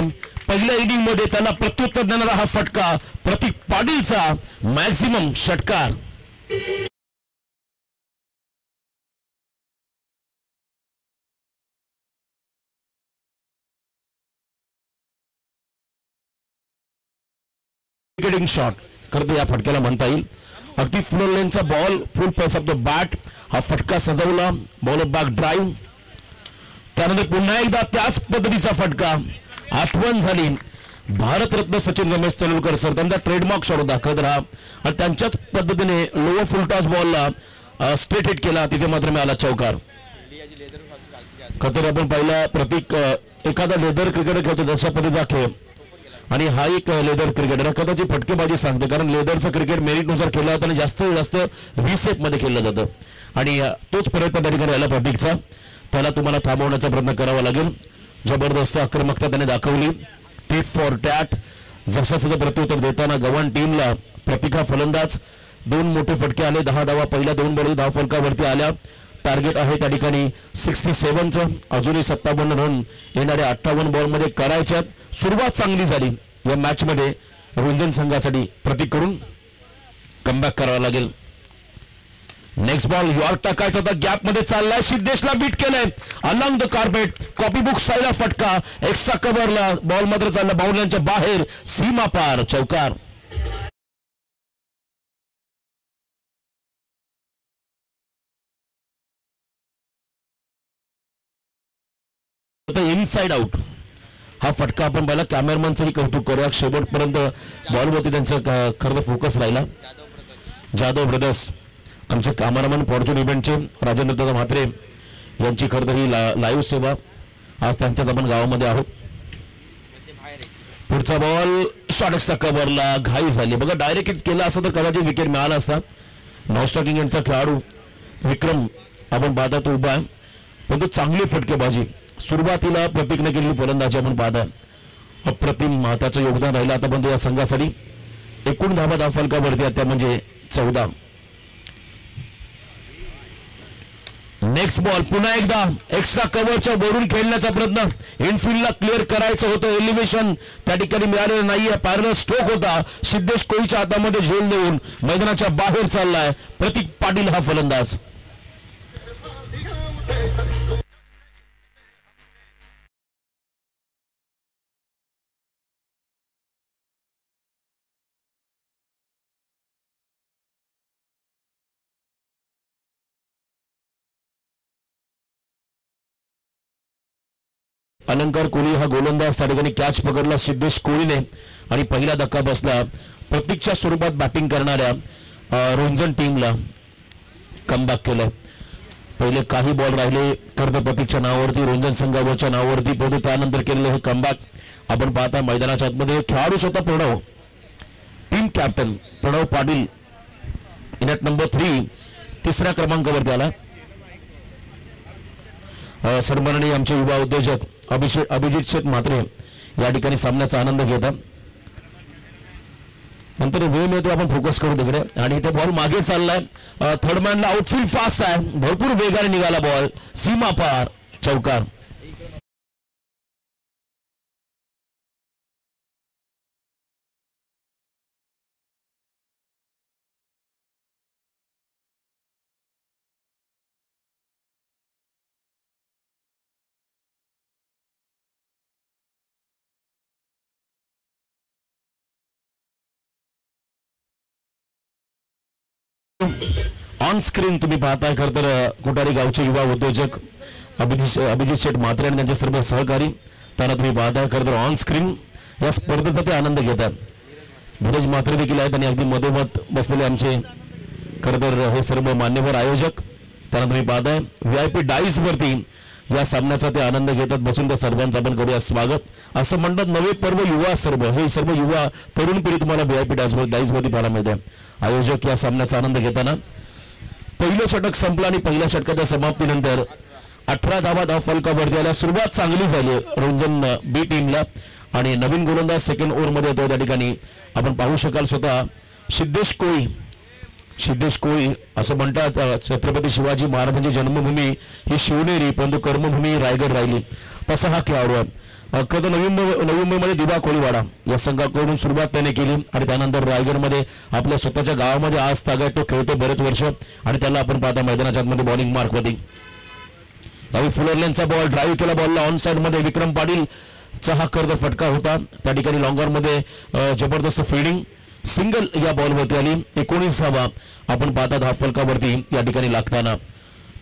पहिल्या इनिंग मध्ये, त्याला प्रत्युत्तर देणारा हा फटका प्रतीक पाटीलचा मॅक्सिमम षटकार. विकेटिंग शॉट खरं तर या फटक्याला म्हणता येईल. अगदी फुलर लेनचा ball, full pace off the bat, हा फटका सजवला. Ball back drive. त्यानंतर पुन्हा एकदा त्याच पद्धतीचा फटका. आठवण झाली भारतरत्न सचिन रमेश तेंडुलकर सर, त्यांचा ट्रेडमार्क शॉट होता खरं तर हा. आणि त्यांच्याच पद्धतीने लोअर फुल टॉस बॉलला स्ट्रेट हिट केला, तिथे मात्र मिळाला चौकार. खरं तर आपण पाहिला प्रतीक एखादा लेदर क्रिकेटर खेळतो तशा पद्धतीचा खेळ, आणि हा एक लेदर क्रिकेटर कदाचित फटकेबाजी सांगते, कारण लेदरचं क्रिकेट मेरिटनुसार खेळलं जातं आणि जास्तीत जास्त व्हीसेप मध्ये खेळलं जातं. आणि तोच प्रयत्न त्या ठिकाणी आला प्रतीकचा. त्याला तुम्हाला थांबवण्याचा प्रयत्न करावा लागेल. जबरदस्त आक्रमकता त्याने दाखवली. Tit for tat. जशाचं प्रत्युत्तर देताना गव्हाण टीमला प्रतिका फलंदाज. 2 मोठे फटके आले. 10 धावा पहिल्या 2 बॉल धाव फलकावरती आल्या. टार्गेट आहे त्या ठिकाणी 67चं. अजूनही 57 रन येणाऱ्या 58 बॉलमध्ये करायच्यात. सुरुवात चांगली झाली या मॅच मध्ये रुंजन संघासाठी. प्रतीक करून कमबॅक करावा लागेल. नेक्स्ट बॉल यॉर्क टाकायचा होता, गॅप मध्ये चाललाय. सिद्धेशला बीट केलंय along the carpet. Copy book स्टाईलला फटका. एक्स्ट्रा कव्हरला बॉल मात्र चालला बाउंड्रीच्या बाहेर. सीमा पार चौकार. इनसाइड आउट हा फटका आपण पाहिला. कॅमेरामॅनचंही कौतुक करूया. शेवटपर्यंत बॉलवरती त्यांचा खरं फोकस राहिला. जाधव ब्रदर्स आमचे कॅमेरामॅन फॉर्च्यून इव्हेंटचे राजेंद्र दादा म्हात्रे यांची खरं ही लाईव्ह सेवा. आज त्यांच्याच आपण गावामध्ये आहोत. पुढचा बॉल शॉर्ट एक्स्ट्रा कव्हरला घाई झाली. बघा डायरेक्ट केला असता तर कदाचित विकेट मिळाला असता. नॉस्टॉकिंग यांचा खेळाडू विक्रम आपण पाहता तो उभा आहे, परंतु चांगली फटकेबाजी सुरुवातीला प्रतीकने केलेली फलंदाजी आपण पाहता. अप्रतिम महत्वाचं योगदान राहिलं आतापर्यंत या संघासाठी. एकूण धावा धाव फलकावरती आता म्हणजे 14. नेक्स्ट बॉल पुन्हा एकदा एक्स्ट्रा कव्हरच्या वरून खेळण्याचा प्रयत्न. इनफिल्डला क्लिअर करायचं होतं. एलिव्हेशन त्या ठिकाणी मिळालेलं नाहीये. पॅरल स्ट्रोक होता. सिद्धेश कोळीच्या हातामध्ये झेल देऊन मैदानाच्या बाहेर चाललाय प्रतीक पाटील हा फलंदाज. अलंकार कोहली हा गोलंदाज त्या ठिकाणी कॅच पकडला सिद्धेश कोहलीने आणि पहिला धक्का बसला. प्रतीकच्या स्वरूपात बॅटिंग करणाऱ्या रुंजन टीमला कमबॅक केलं. पहिले काही बॉल राहिले खरं प्रतीकच्या नावावरती, रुंजन संघावरच्या नावावरती, परंतु त्यानंतर केलेलं हे कमबॅक आपण पाहता. मैदानाच्या आतमध्ये खेळाडू स्वतः प्रणव, टीम कॅप्टन प्रणव पाटील इनॅट नंबर 3 तिसऱ्या क्रमांकावरती आला. सन्माननीय आमचे युवा उद्योजक अभिजित शेठ म्हात्रे या ठिकाणी सामन्याचा आनंद घेतात. नंतर वेळ मिळतो आपण फोकस करू तिकडे. आणि इथे बॉल मागे चाललाय. थर्ड मॅनला आउटफील्ड फास्ट आहे, भरपूर वेगाने निघाला बॉल. सीमा पार चौकार. ऑन स्क्रीन तुम्ही पाहताय खरं तर कोठारी गावचे युवा उद्योजक अभिजित शेठ म्हात्रे आणि त्यांचे सर्व सहकारी. त्यांना तुम्ही पाहताय खरं तर ऑन स्क्रीन या स्पर्धेचा ते आनंद घेतात. धीरज म्हात्रे देखील आहेत आणि अगदी मधोमध बसलेले आमचे खरं तर हे सर्व मान्यवर आयोजक त्यानंतर तुम्ही पाहताय VIP डाईस वरती या सामन्याचा ते आनंद घेतात बसून. त्या सर्वांचं आपण करूया स्वागत. असं म्हणतात नवे पर्व युवा सर्व, हे सर्व युवा तरुण पिढी तुम्हाला VIP डाईस मध्ये पाहायला मिळते. आयोजक या सामन्याचा आनंद घेताना पहिलं षटक संपलं आणि पहिल्या षटकाच्या समाप्तीनंतर 18 धावा फलकावरती आल्या. सुरुवात चांगली झाली रुंजन बी टीमला आणि नवीन गोलंदाज सेकंड ओव्हरमध्ये येतो. त्या ठिकाणी आपण पाहू शकाल स्वतः सिद्धेश कोळी असं म्हणतात छत्रपती शिवाजी महाराजांची जन्मभूमी ही शिवनेरी परंतु कर्मभूमी रायगड राहिली, तसा हा खेळाडू आहे. खरं नवी मुंबईमध्ये दिवा कोळीवाडा या संघाकडून सुरुवात त्याने केली आणि त्यानंतर रायगडमध्ये आपल्या स्वतःच्या गावामध्ये आज तागायत तो खेळतो बरेच वर्ष आणि त्याला आपण पाहता मैदानाच्या आतमध्ये बॉलिंग मार्क होती. यावेळी फुलरलेनचा बॉल ड्राईव्ह केला, बॉलला ऑन साइड मध्ये विक्रम पाटीलचा हा कर्द फटका होता. त्या ठिकाणी लॉंगर मध्ये जबरदस्त फिल्डिंग सिंगल या बॉलवरती आली. 19 धावा आपण पाहतात हा फलकावरती या ठिकाणी लागताना.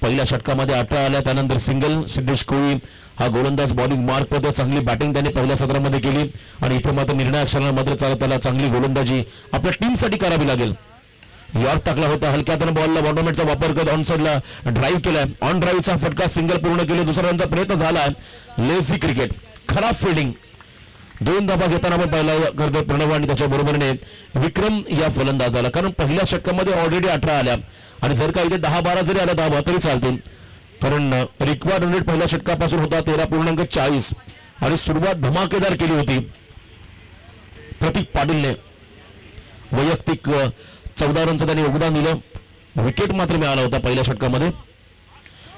पहिल्या षटकामध्ये 18 आल्या, त्यानंतर सिंगल. सिद्धेश कोळी हा गोलंदाज बॉलिंग मार्क मध्ये चांगली बॅटिंग त्याने पहिल्या सत्रामध्ये केली आणि इथे मात्र निर्णायक क्षणाला मात्र त्याला चांगली गोलंदाजी आपल्या टीमसाठी करावी लागेल. यॉर्क टाकला होता हलक्या त्यानं बॉलला बॉटोमेटचा वापर करत ऑन साइडला ड्राईव्ह केलाय. ऑन ड्राईव्हचा फटका सिंगल पूर्ण केले. दुसरा रनचा प्रयत्न झालाय. लेझी क्रिकेट, खराब फिल्डिंग. 2 धाबा घेताना आपण पाहिला करतो प्रणव आणि त्याच्या बरोबरीने विक्रम या फलंदाजाला, कारण पहिल्या षटकामध्ये ऑलरेडी 18 आल्या आणि जर का इथे 10-12 जरी आल्या धाबा तरी चालतील, कारण रिक्वायर्ड रन रेट पहिल्या षटकापासून होता 13.40 आणि सुरुवात धमाकेदार केली होती प्रतीक पाटीलने. वैयक्तिक 14 रनचं त्यांनी योगदान दिलं. विकेट मात्र मिळाला होता पहिल्या षटकामध्ये.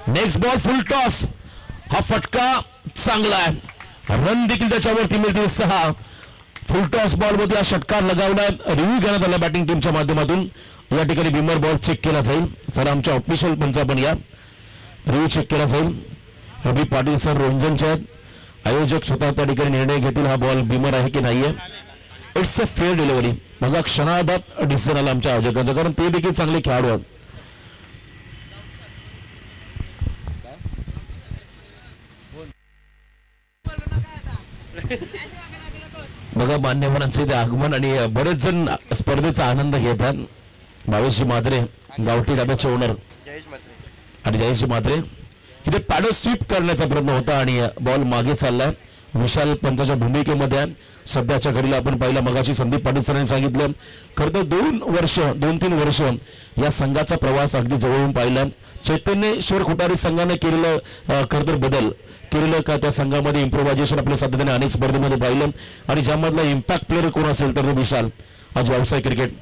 नेक्स्ट बॉल फुल टॉस, हा फटका चांगला आहे, रन देखील त्याच्यावरती मिळतील 6. फुल टॉस बॉल मध्ये हा षटकार लगावलाय. रिव्ह्यू घेण्यात आला बॅटिंग टीमच्या माध्यमातून. या ठिकाणी बिमर बॉल चेक केला जाईल. चला आमच्या ऑफिशियल पंच पण या रिव्ह्यू चेक केला जाईल. रवी पाटील सर रोंजनचे आहेत, आयोजक स्वतः त्या ठिकाणी निर्णय घेतील हा बॉल बिमर आहे की नाहीये. It's a fair delivery. बघा क्षणार्धात डिसिजन आला आमच्या आयोजकांचा, कारण ते देखील चांगले खेळाडू आहेत. बघा मान्यवरांचे ते आगमन आणि बरेच जण स्पर्धेचा आनंद घेतात. भावेशजी म्हात्रे गावठी डाब्याचे ओनर आणि जयेशजी म्हात्रे इथे पॅडल स्वीप करण्याचा प्रयत्न होता आणि बॉल मागे चाललाय. विशाल पंचाच्या भूमिकेमध्ये सध्याच्या घडीला आपण पाहिलं मगाशी संदीप पाटील सरांनी सांगितलं. खरं तर 2-3 वर्ष या संघाचा प्रवास अगदी जवळून पाहिला. चैतन्येश्वर खुटारी संघाने केलेलं खरं तर बदल केलेलं का त्या संघामध्ये इम्प्रोव्हायझेशन आपल्या सातत्याने अनेक स्पर्धेमध्ये पाहिलं आणि ज्यामधला इम्पॅक्ट प्लेअर कोण असेल तर तो विशाल. आज व्यावसायिक क्रिकेट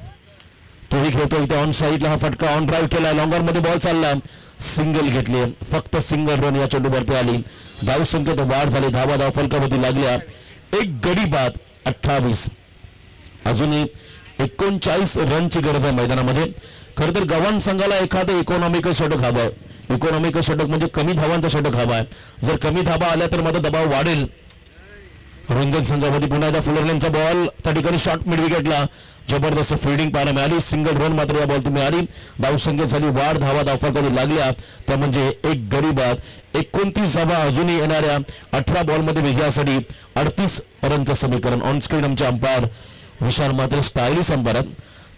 तोही खेळतो. इथे ऑन साईडला हा फटका ऑन ड्राईव्ह केलाय. लॉंगर मध्ये बॉल चाललाय. सिंगल घेतली, फक्त सिंगल रन या चेंडूवरती आली. धाव संख्येत वाढ झाली. धावा फलकावरती लागल्या. एक गडी बाद 28. अजूनही 39 रनची गरज आहे मैदानामध्ये. खरं तर गव्हाण संघाला एखादं इकॉनॉमिकल षटक हवं आहे. इकॉनॉमिकल षटक म्हणजे कमी धावांचा षटक हवा आहे. जर कमी धावा आल्या तर मात्र दबाव वाढेल. रुंजन संघामध्ये पुन्हा एकदा फुलरलेनचा बॉल त्या ठिकाणी शॉर्ट मिड विकेटला जबरदस्त फिल्डिंग पाहायला मिळाली. सिंगल रन मात्र या बॉलतून मिळाली. धावसंख्येत झाली वाढ. धावा फलकावरती लागल्या त्या म्हणजे एक गडी बाद. 29 धावा अजूनही येणाऱ्या 18 बॉलमध्ये विजयासाठी 38 रनचं समीकरण. ऑन स्क्रीन आमचे अंपायर विशाल मात्र स्टायलिश अंपायर आहेत.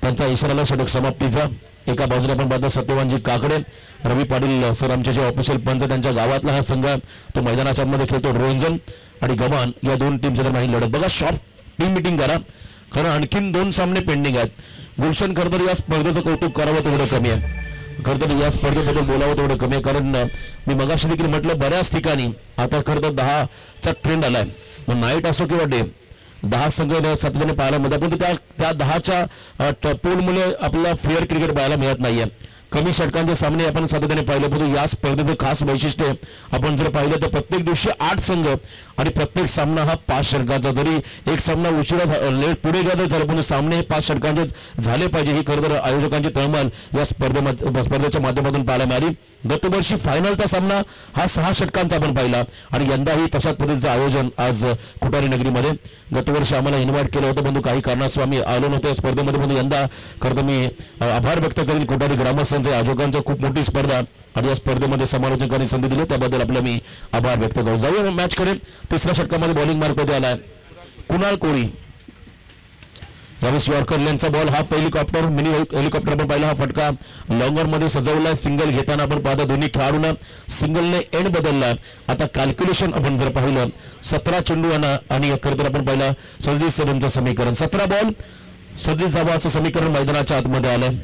त्यांचा इशाराला षटक समाप्तीचा. एका बाजूला आपण पाहतो सत्यवानजी काकडे, रवी पाटील सर आमचे जे ऑफिशियल पंच त्यांच्या गावातला हा संघ तो मैदानाच्या मध्ये खेळतो. रोंजन आणि गव्हाण या 2 टीमच्या दरम्यान ही लढत. बघा शॉर्ट टीम मिटिंग करा, कारण आणखीन 2 सामने पेंडिंग आहेत. गुलशन खरं तर या स्पर्धेचं कौतुक करावं तेवढं कमी आहे. खरं तर या स्पर्धेबद्दल बोलावं तेवढं कमी आहे, कारण मी मगाशी देखील म्हटलं बऱ्याच ठिकाणी आता खरं तर 10चा ट्रेंड आलाय. मग नाईट असो किंवा डे 10 संघ सातत्याने पाहायला मिळतात, पण त्या 10च्या पोलमुळे आपल्याला फेअर क्रिकेट पाहायला मिळत नाहीये. कमी षटकांचे सामने आपण सातत्याने पाहिले, परंतु या स्पर्धेचं खास वैशिष्ट्य आपण जर पाहिलं तर प्रत्येक दिवशी 8 संघ आणि प्रत्येक सामना हा 5 षटकांचा. जरी एक सामना उशिरा पुढे गेला झालं, पण सामने हे 5 षटकांचे झाले पाहिजे ही खरं तर आयोजकांची तळमळ या स्पर्धेच्या माध्यमातून पाहायला मिळाली. गतवर्षी फायनलचा सामना हा 6 षटकांचा आपण पाहिला आणि यंदाही तशाच पद्धतीचं आयोजन आज खुटारी नगरीमध्ये. गतवर्षी आम्हाला इन्व्हाइट केलं होतं, परंतु काही कारणास्तव आम्ही आलो नव्हतो या स्पर्धेमध्ये. परंतु यंदा खरं तर मी आभार व्यक्त करेन खुटारी ग्रामस्थांच्या आयोजकांचं. खूप मोठी स्पर्धा आणि या स्पर्धेमध्ये समालोचकांनी संधी दिली त्याबद्दल आपलं मी आभार व्यक्त करतो. जाऊया मॅच कडे. 3ऱ्या षटकामध्ये बॉलिंग मार्कमध्ये आलाय कुणाल कोळी. यावेळेस यॉर्कर लेनचा ball, half helicopter, mini helicopter आपण पाहिला. हा फटका लॉंगर मध्ये सजवला. सिंगल घेताना आपण पाहता दोन्ही खेळाडूंना सिंगलने एंड बदलला. आता कॅल्क्युलेशन आपण जर पाहिलं 17 चेंडू आणि खरं तर आपण पाहिलं 37 रनचं समीकरण, 17 बॉल 37 धावा असं समीकरण मैदानाच्या आतमध्ये आलंय.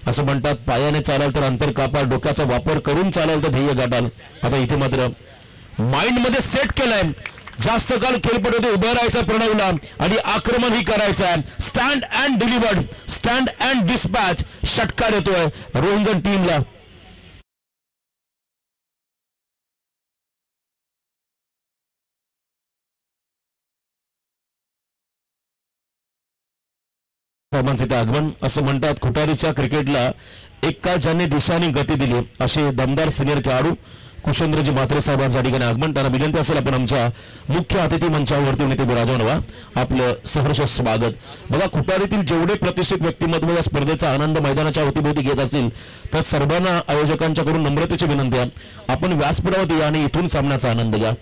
असं म्हणतात पायाने चालाल तर अंतर कापाल, डोक्याचा वापर करून चालाल तर ध्येय गाठाल. आता इथे मात्र माइंड मध्ये सेट केलंय, जास्त काळ खेळपट्टीमध्ये उभं राहायचं प्रणवला आणि आक्रमण ही करायचं आहे. Stand and delivered, stand and dispatch षटकार येतोय रोहनजन टीमला. आगमन असं म्हणतात खुटारीच्या क्रिकेटला एका ज्याने दिशाने गती दिली असे दमदार सिनियर खेळाडू कुशेंद्रजी म्हात्रे साहेबांच्या ठिकाणी आगमन. त्यांना विनंती असेल आपण आमच्या मुख्य अतिथी मंचावरती नेते विराजवानवा आपलं सहर्ष स्वागत. बघा खुटारीतील जेवढे प्रतिष्ठित व्यक्तिमत्व या स्पर्धेचा आनंद मैदानाच्या अवतीभोवती घेत असतील तर सर्वांना आयोजकांच्याकडून नम्रतेची विनंती आहे आपण व्यासपीठावरती या आणि इथून सामन्याचा आनंद घ्या.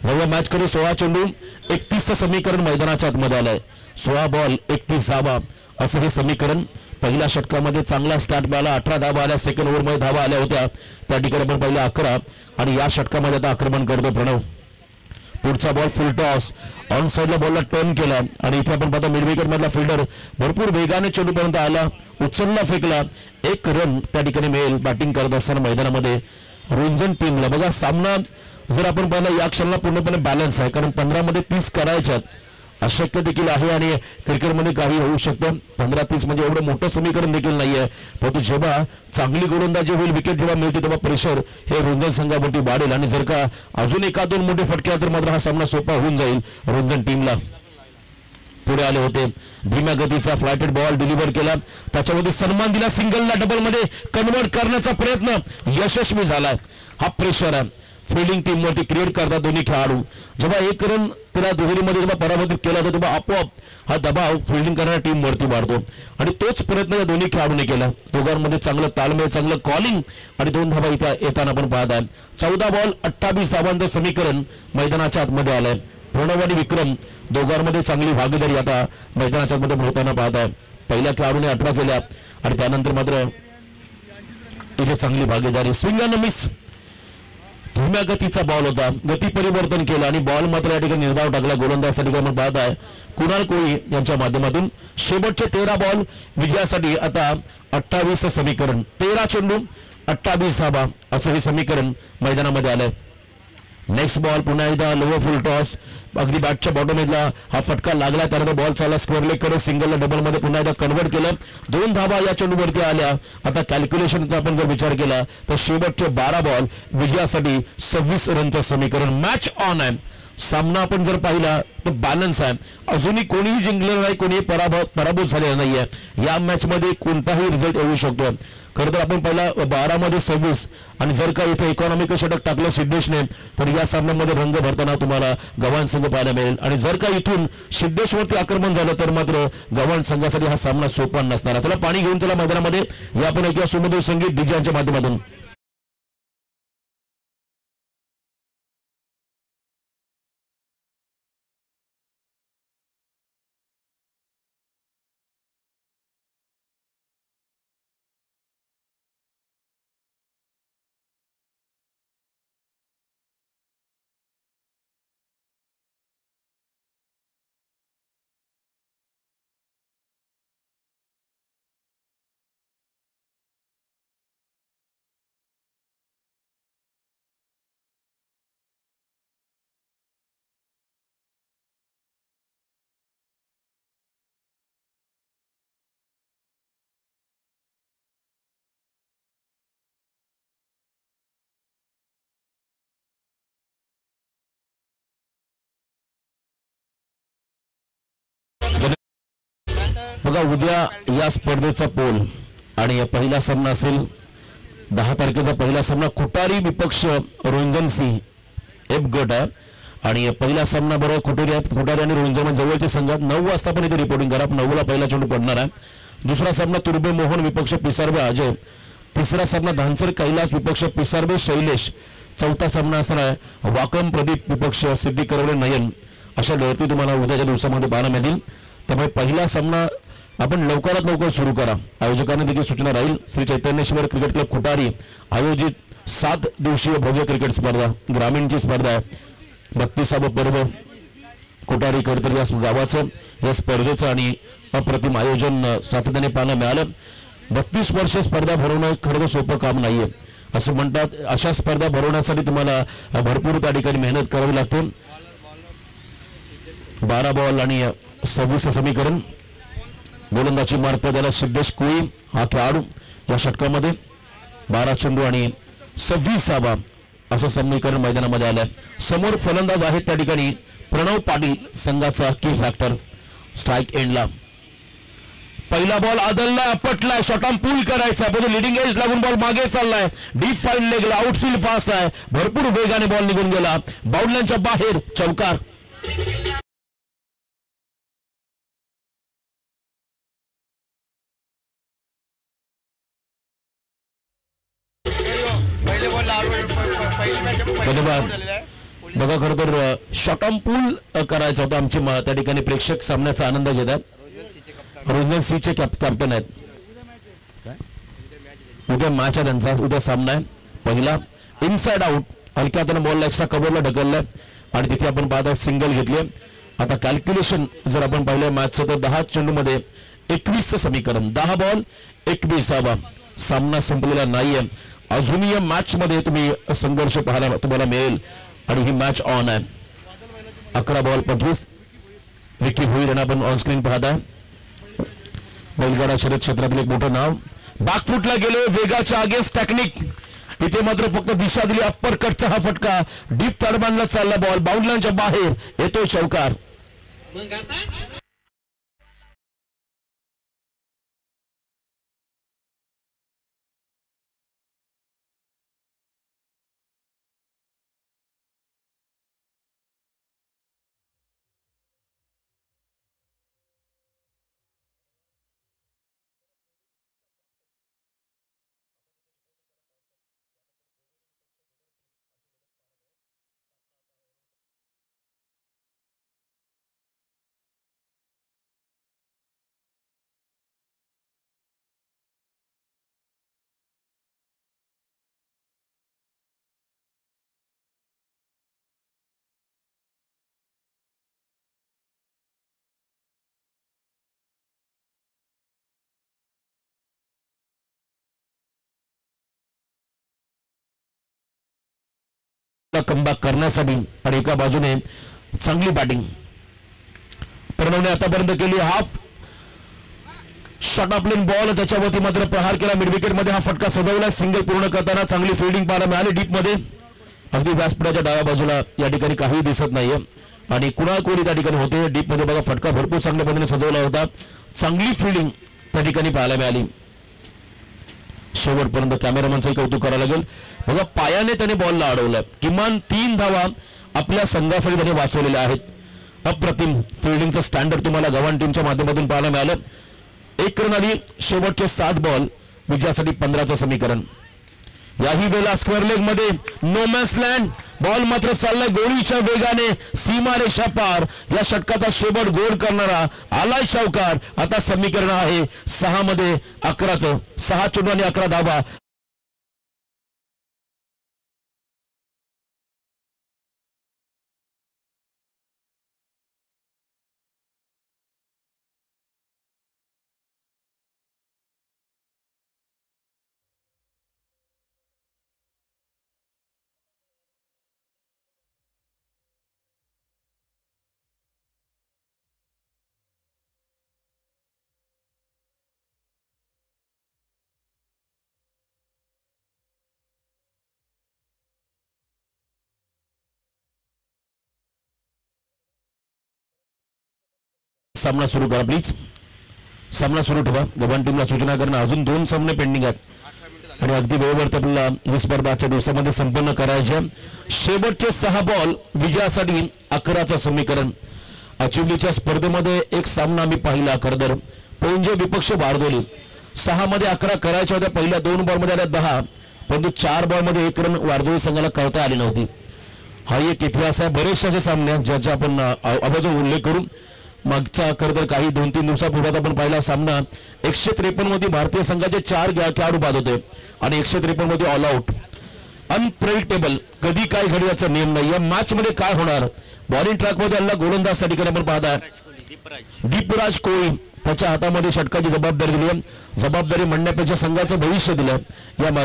जेव्हा मॅच कडे 16 चेंडू 31 समीकरण मैदानाच्या आतमध्ये आलंय. 16 बॉल 31 धावा असं हे समीकरण. पहिल्या षटकामध्ये चांगला स्टार्ट मिळाला, 18 धावा आल्या. सेकंड ओव्हरमध्ये धावा आल्या होत्या, त्या ठिकाणी आपण पहिल्या 11 आणि या षटकामध्ये आता आक्रमण करतो प्रणव. पुढचा बॉल फुल टॉस ऑन साइडला बॉलला टर्न केला आणि इथे आपण पाहता मिड विकेट मधला फिल्डर भरपूर वेगाने चेंडूपर्यंत आला, उचलला, फेकला. 1 रन त्या ठिकाणी मिळेल बॅटिंग करत असताना मैदानामध्ये रोहनजन टीमला. बघा सामना जर आपण पाहिला या क्षणाला पूर्णपणे बॅलन्स आहे, कारण 15 मध्ये 30 करायच्यात अशक्य देखील आहे आणि क्रिकेटमध्ये काही होऊ शकतं. 15-30 म्हणजे एवढं मोठं समीकरण देखील नाहीये, परंतु जेव्हा चांगली गोलंदाजी होईल, विकेट जेव्हा मिळते तेव्हा प्रेशर हे रोहनजन संघावरती वाढेल आणि जर का अजून 1-2 मोठे फटके तर मात्र हा सामना सोपा होऊन जाईल रोहनजन टीमला. पुढे आले होते, धीम्या गतीचा फ्लायटेड बॉल डिलिव्हर केला, त्याच्यामध्ये सन्मान दिला, सिंगलला डबलमध्ये कन्वर्ट करण्याचा प्रयत्न यशस्वी झालाय. हा प्रेशर आहे फिल्डिंग टीम वरती क्रिएट करतात दोन्ही खेळाडू. जेव्हा 1 रन त्याला दुहेरीमध्ये जेव्हा पराभूत केला जातो तेव्हा आपोआप हा दबाव फिल्डिंग करणाऱ्या टीम वरती वाढतो आणि तोच प्रयत्न या दोन्ही खेळाडूंनी केला. दोघांमध्ये चांगलं ताळमेळ, चांगलं कॉलिंग आणि 2 धावा इथे येताना आपण पाहत आहे. 14 बॉल 28 धावांचं समीकरण मैदानाच्या आतमध्ये आलंय. प्रणव आणि विक्रम दोघांमध्ये चांगली भागीदारी आता मैदानाच्या आतमध्ये होताना पाहत आहे. पहिल्या खेळाडूने 18 केल्या आणि त्यानंतर मात्र इथे चांगली भागीदारी. स्विंग अँड मिस, धीम्या गतीचा बॉल होता, गती परिवर्तन केलं आणि बॉल मात्र या ठिकाणी निर्धाव टाकला गोलंदाजासाठी आपण पाहत आहे कुणाल कोळी यांच्या माध्यमातून. शेवटचे 13 बॉल विजयासाठी आता 28 समीकरण, 13 चेंडू 28 धावा असं हे समीकरण मैदानामध्ये आलंय. नेक्स्ट बॉल पुन्हा एकदा लोअर फुल टॉस, अगदी बॅटच्या बॉटम मधला हा फटका लागला, त्यानंतर बॉल चालला स्क्वेअर लेग कडे, सिंगलला डबल मध्ये पुन्हा एकदा कन्वर्ट केलं. 2 धावा या चेंडूवरती आल्या. आता कॅल्क्युलेशनचा आपण जर विचार केला तर शेवटचे 12 बॉल विजयासाठी 26 रनचं समीकरण. मॅच ऑन आहे, सामना आपण जर पाहिला तर बॅलन्स आहे. अजूनही कोणीही जिंकलेलं नाही, कोणीही पराभूत झालेला नाहीये. या मॅच मध्ये कोणताही रिझल्ट येऊ शकतो. खरं तर आपण पहिला 12 मध्ये 26 आणि जर का इथे इकॉनॉमिकल षटक टाकलं सिद्धेशने तर या सामन्यामध्ये रंग भरताना तुम्हाला गव्हाण संघ पाहायला मिळेल आणि जर का इथून सिद्धेशवरती आक्रमण झालं तर मात्र गव्हाण संघासाठी हा सामना सोपा नसणार. चला पाणी घेऊन चला मैदानामध्ये, या आपण ऐकूया सुमधुर संगीत डीजेच्या माध्यमातून. बघा उद्या या स्पर्धेचा पोल आणि पहिला सामना असेल 10 तारखेचा पहिला सामना खुटारी विपक्ष रोहनजन सिंह एफ गट आहे आणि पहिला सामना बरोबर खुटारी आणि रोहनजन जवळचे संघात 9 वाजता पण इथे रिपोर्टिंग करा. 9ला पहिला चेंडू पडणार आहे. दुसरा सामना तुर्बे मोहन विपक्ष पिसारबे अजय. तिसरा सामना धानसर कैलास विपक्ष पिसारबे शैलेश. चौथा सामना असणार आहे वाकम प्रदीप विपक्ष सिद्धी करवले नयन. अशा लढती तुम्हाला उद्याच्या दिवसामध्ये पाहायला मिळतील. त्यामुळे पहिला सामना आपण लवकरात लवकर सुरू करा. आयोजकांनी देखील सूचना राहील. श्री चैतन्येश्वर क्रिकेट क्लब खुटारी आयोजित 7 दिवसीय भव्य क्रिकेट स्पर्धा, ग्रामीणची स्पर्धा आहे. 32वे पर्व खुटारी करतर या गावाचं या स्पर्धेचं आणि अप्रतिम आयोजन सातत्याने पाहायला मिळालं. 32 वर्ष स्पर्धा भरवणं खरं सोपं काम नाहीये असं म्हणतात. अशा स्पर्धा भरवण्यासाठी तुम्हाला भरपूर त्या ठिकाणी मेहनत करावी लागते. 12 बॉल आणि 26 समीकरण. गोलंदाजी मार्फत त्याला सिद्धेश कोळी हा खेळाडू या षटकामध्ये 12 चेंडू आणि 26 धावा असं समीकरण मैदानामध्ये आलंय. समोर फलंदाज आहेत त्या ठिकाणी प्रणव पाटील संघाचा की फॅक्टर. स्ट्राईक एंडला पहिला बॉल आदलला आपटलाय. शॉटॉन पूल करायचा आहे. लिडिंग एज लागून बॉल मागे चाललाय. डीप फाईन लेगला आउटफील्ड फास्ट आहे. भरपूर वेगाने बॉल निघून गेला. बाउंड्रीच्या बाहेर चौकार. धन्यवाद. बघा खरं तर शॉटॉन पूल करायचा होता. आमचे त्या ठिकाणी प्रेक्षक सामन्याचा आनंद घेतात. रोजन सीचे कॅप्टन आहेत. उद्या मॅच आहे त्यांचा. उद्या सामना आहे पहिला. इनसाइड आउट हलक्या हाताने बॉलला एक्स्ट्रा कव्हरला ढकललाय आणि तिथे आपण पाहता सिंगल घेतले. आता कॅल्क्युलेशन जर आपण पाहिलं मॅचचं तर 10 चेंडूमध्ये 21 समीकरण. 10 बॉल 21 धावा. सामना संपलेला नाहीये अजूनही. या मॅच मध्ये तुम्ही संघर्ष पाहायला तुम्हाला मिळेल आणि ही मॅच ऑन आहे. 11 बॉल 25. विकी भोईर यांना आपण ऑन स्क्रीन पाहताय. बैलगाडा शर्यत क्षेत्रातील एक मोठं नाव. बॅकफुटला गेले. वेगाच्या अगेन्स्ट टेक्निक. इथे मात्र फक्त दिशा दिली. अप्पर कटचा हा फटका डीप तडबांना चालला. बॉल बाउंड्रीच्या बाहेर येतोय चौकार. कमबॅक करण्यासाठी आणि एका बाजूने चांगली बॅटिंग प्रणवने आतापर्यंत केली. Half shot of lane ball त्याच्यावरती मात्र प्रहार केला. मिड विकेट मध्ये हा फटका सजवला. सिंगल पूर्ण करताना चांगली फिल्डिंग पाहायला मिळाली. डीप मध्ये अगदी व्यासपीठाच्या डाव्या बाजूला या ठिकाणी काही दिसत नाहीये आणि कुणाल कोहली त्या ठिकाणी होते. डीप मध्ये बघा फटका भरपूर चांगल्या पद्धतीने सजवला होता. चांगली फिल्डिंग त्या ठिकाणी पाहायला मिळाली. शेवटपर्यंत कॅमेरामॅनचंही कौतुक करावं लागेल. बघा पायाने त्याने बॉलला अडवलं. किमान 3 धावा आपल्या संघासाठी त्याने वाचवलेल्या आहेत. अप्रतिम फिल्डिंगचं स्टँडर्ड तुम्हाला गव्हाण टीमच्या माध्यमातून पाहायला मिळालं. 1 रन आली. शेवटचे 7 बॉल विजयासाठी 15चं समीकरण. याही वेळेला स्क्वेअर लेग मध्ये नो मॅन्स लँड. बॉल मात्र चाललाय गोळीच्या वेगाने सीमारेषा पार. या षटकाचा शेवट गोल करणारा आलाय चौकार. आता समीकरण आहे 6 मध्ये 11चं. 6 चेंडू आणि 11 धावा. सामना सुरू करा प्लीज. सामना सुरू ठेवा. गव्हाण टीमला सूचना करणं. अजून 2 सामने पेंडिंग आहेत आणि अगदी वेळेवर आपल्याला ही स्पर्धा आजच्या दिवसामध्ये संपन्न करायची आहे. शेवटचे 6 बॉल विजयासाठी 11चं समीकरण. चिवलीच्या स्पर्धेमध्ये एक सामना आम्ही पाहिला. खरतर पोंजे विपक्ष बारदोली. 6 मध्ये 11 करायच्या होत्या. पहिल्या 2 बॉलमध्ये आल्या 10, परंतु 4 बॉलमध्ये 1 रन वारदोळी संघाला करता आली नव्हती. हा एक इतिहास आहे. बरेचसे असे सामने ज्याचा आपण आवाजाचा उल्लेख करू. मागचा खरं तर काही 2-3 दिवसापूर्वी आपण पाहिला सामना 153 मध्ये भारतीय संघाचे 4 खेळाडू बाद होते आणि 153 मध्ये ऑल आउट. अनप्रेडिक्टेबल, कधी काय घडेल याचा नियम नाही. या मॅच मध्ये काय होणार? बॉलिंग ट्रॅक मध्ये आला गोलंदाज साठी आपण पाहताय दीपराज कोळी, त्याच्या हातामध्ये षटकाची जबाबदारी दिली. जबाबदारी म्हणण्यापेक्षा संघाचं भविष्य दिलं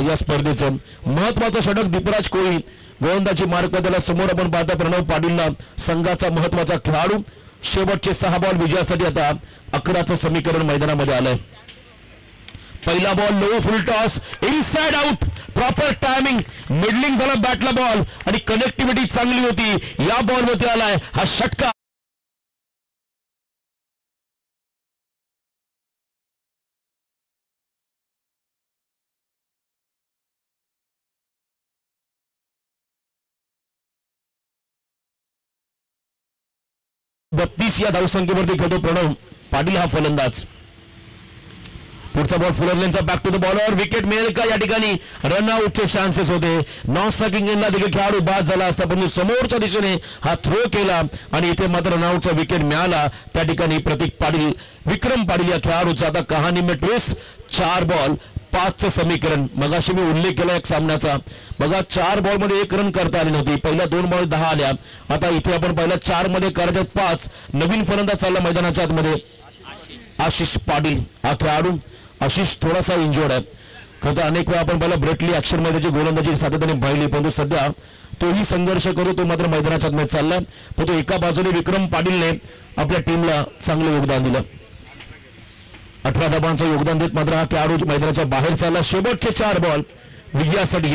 या स्पर्धेचं. महत्वाचं षटक दीपराज कोळी, गोलंदाजी मार्ग त्याला समोर आपण पाहता प्रणव पाटीलला, संघाचा महत्वाचा खेळाडू. शेवटचे 6 बॉल विजयासाठी आता 11चं समीकरण मैदानामध्ये आलंय. पहिला बॉल लो, फुल toss, inside out, proper timing, middling झाला बॅटला बॉल आणि कनेक्टिव्हिटी चांगली होती. या बॉलमध्ये आलाय हा षटका. या धावसंख्येवरती खेळतो प्रणव पाटील हा फलंदाज. पुढचा बॉल फुलरलेनचा back to the bowler, wicket मिळेल का? या ठिकाणी रनआउटचे चान्सेस होते. नॉन स्ट्रायकिंग एंडला देखील खेळाडू बाद झाला असता, पण समोरच्या दिशेने हा थ्रो केला आणि इथे मात्र रनआउटचा विकेट मिळाला. त्या ठिकाणी प्रतीक पाटील, विक्रम पाटील या खेळाडूचा आता कहाणी में ट्विस्ट. 4 बॉल 5चं समीकरण. मगाशी मी उल्लेख केला एक सामन्याचा, बघा 4 बॉल मध्ये 1 रन करता आली नव्हती. पहिल्या 2 बॉल 10 आल्या. आता इथे आपण पहिल्या 4 मध्ये करायच्यात 5. नवीन फलंदाज चालला मैदानाच्या आतमध्ये आशिष पाटील हा खेळाडू. आशिष थोडासा इंजोर्ड आहे. खरं तर अनेक वेळा आपण पहिला ब्रेटली ऍक्शन मध्ये त्याची गोलंदाजी सातत्याने पाहिली, परंतु सध्या तोही संघर्ष करू, तो मात्र मैदानाच्या आतमध्ये चाललाय. पण तो एका बाजूने विक्रम पाटीलने आपल्या टीमला चांगलं योगदान दिलं. 18 धावांचं योगदान देत मात्र हा खेळाडू मैदानाच्या बाहेर चालला. शेवटचे 4 बॉल विजयासाठी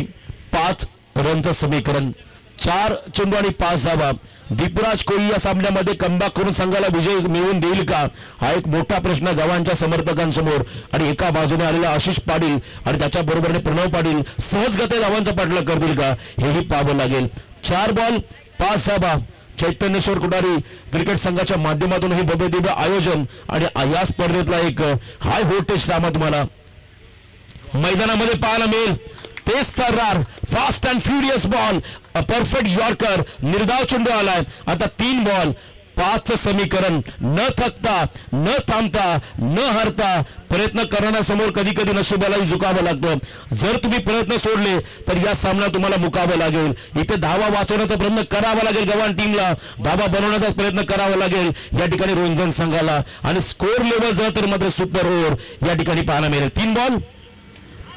5 रनचं समीकरण. 4 चेंडू आणि 5 धावा. दीपराज कोळी या सामन्यामध्ये कमबॅक करून संघाला विजय मिळवून देईल का, हा एक मोठा प्रश्न गव्हांच्या समर्थकांसमोर. आणि एका बाजूने आलेला आशिष पाटील आणि त्याच्या बरोबरने प्रणव पाटील सहजगत्या धावांचा पाठलाग करतील का, हेही पाहावं लागेल. 4 बॉल 5 धावा. चैतन्येश्वर कुटारी क्रिकेट संघाच्या माध्यमातून हे भव्य दिव्य आयोजन आणि या स्पर्धेतला एक हाय व्होल्टेज ड्रामा तुम्हाला मैदानामध्ये पाहायला मिळेल. तेच तर्रार, fast and furious ball, perfect yorker, निर्धाव चेंडू आलाय. आता 3 बॉल 5चं समीकरण. न थकता, न थांबता, न हरता प्रयत्न करण्यासमोर कधी कधी नशिबालाही झुकावं लागतं. जर तुम्ही प्रयत्न सोडले तर या सामन्यात तुम्हाला मुकावं लागेल. इथे धावा वाचवण्याचा प्रयत्न करावा लागेल गव्हाण टीमला, धावा बनवण्याचा प्रयत्न करावा लागेल या ठिकाणी रोंजन संघाला. आणि स्कोर लेवल जर तर मात्र सुपर ओव्हर या ठिकाणी पाहायला मिळेल. 3 बॉल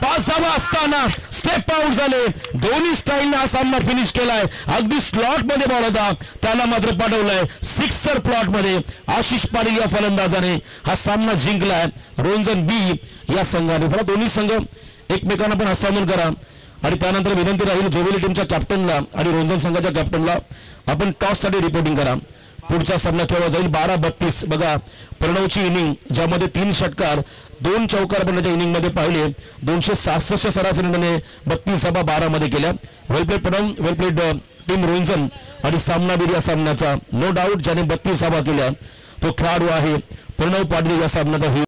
5 धावा असताना स्टेप आउट झाले. दोन्ही स्टाईलने हा सामना फिनिश केलाय. अगदी स्लॉट मध्ये बॉल होता, त्याला मात्र पाठवलाय सिक्सर प्लॉट मध्ये. आशिष पाटील या फलंदाजाने हा सामना जिंकलाय. रोंजन बी या संघाने. चला दोन्ही संघ एकमेकांना पण हस्तांतरण करा आणि त्यानंतर विनंती राहील जोवेली टीमच्या कॅप्टनला आणि रोंजन संघाच्या कॅप्टनला आपण टॉस साठी रिपोर्टिंग करा. पुढचा सामना खेळला जाईल 12-32. बघा प्रणवची इनिंग ज्यामध्ये 3 षटकार 2 चौकार आपण त्याच्या इनिंग मध्ये पाहिले. 266 सरासरीने 32 धावा 12 मध्ये केल्या. वेल प्लेड प्रणव, वेल प्लेड टीम रोंजन. आणि सामनावीर या सामन्याचा नो डाऊट ज्याने 32 धावा केल्या तो खेळाडू आहे प्रणव पाटील या सामन्याचा.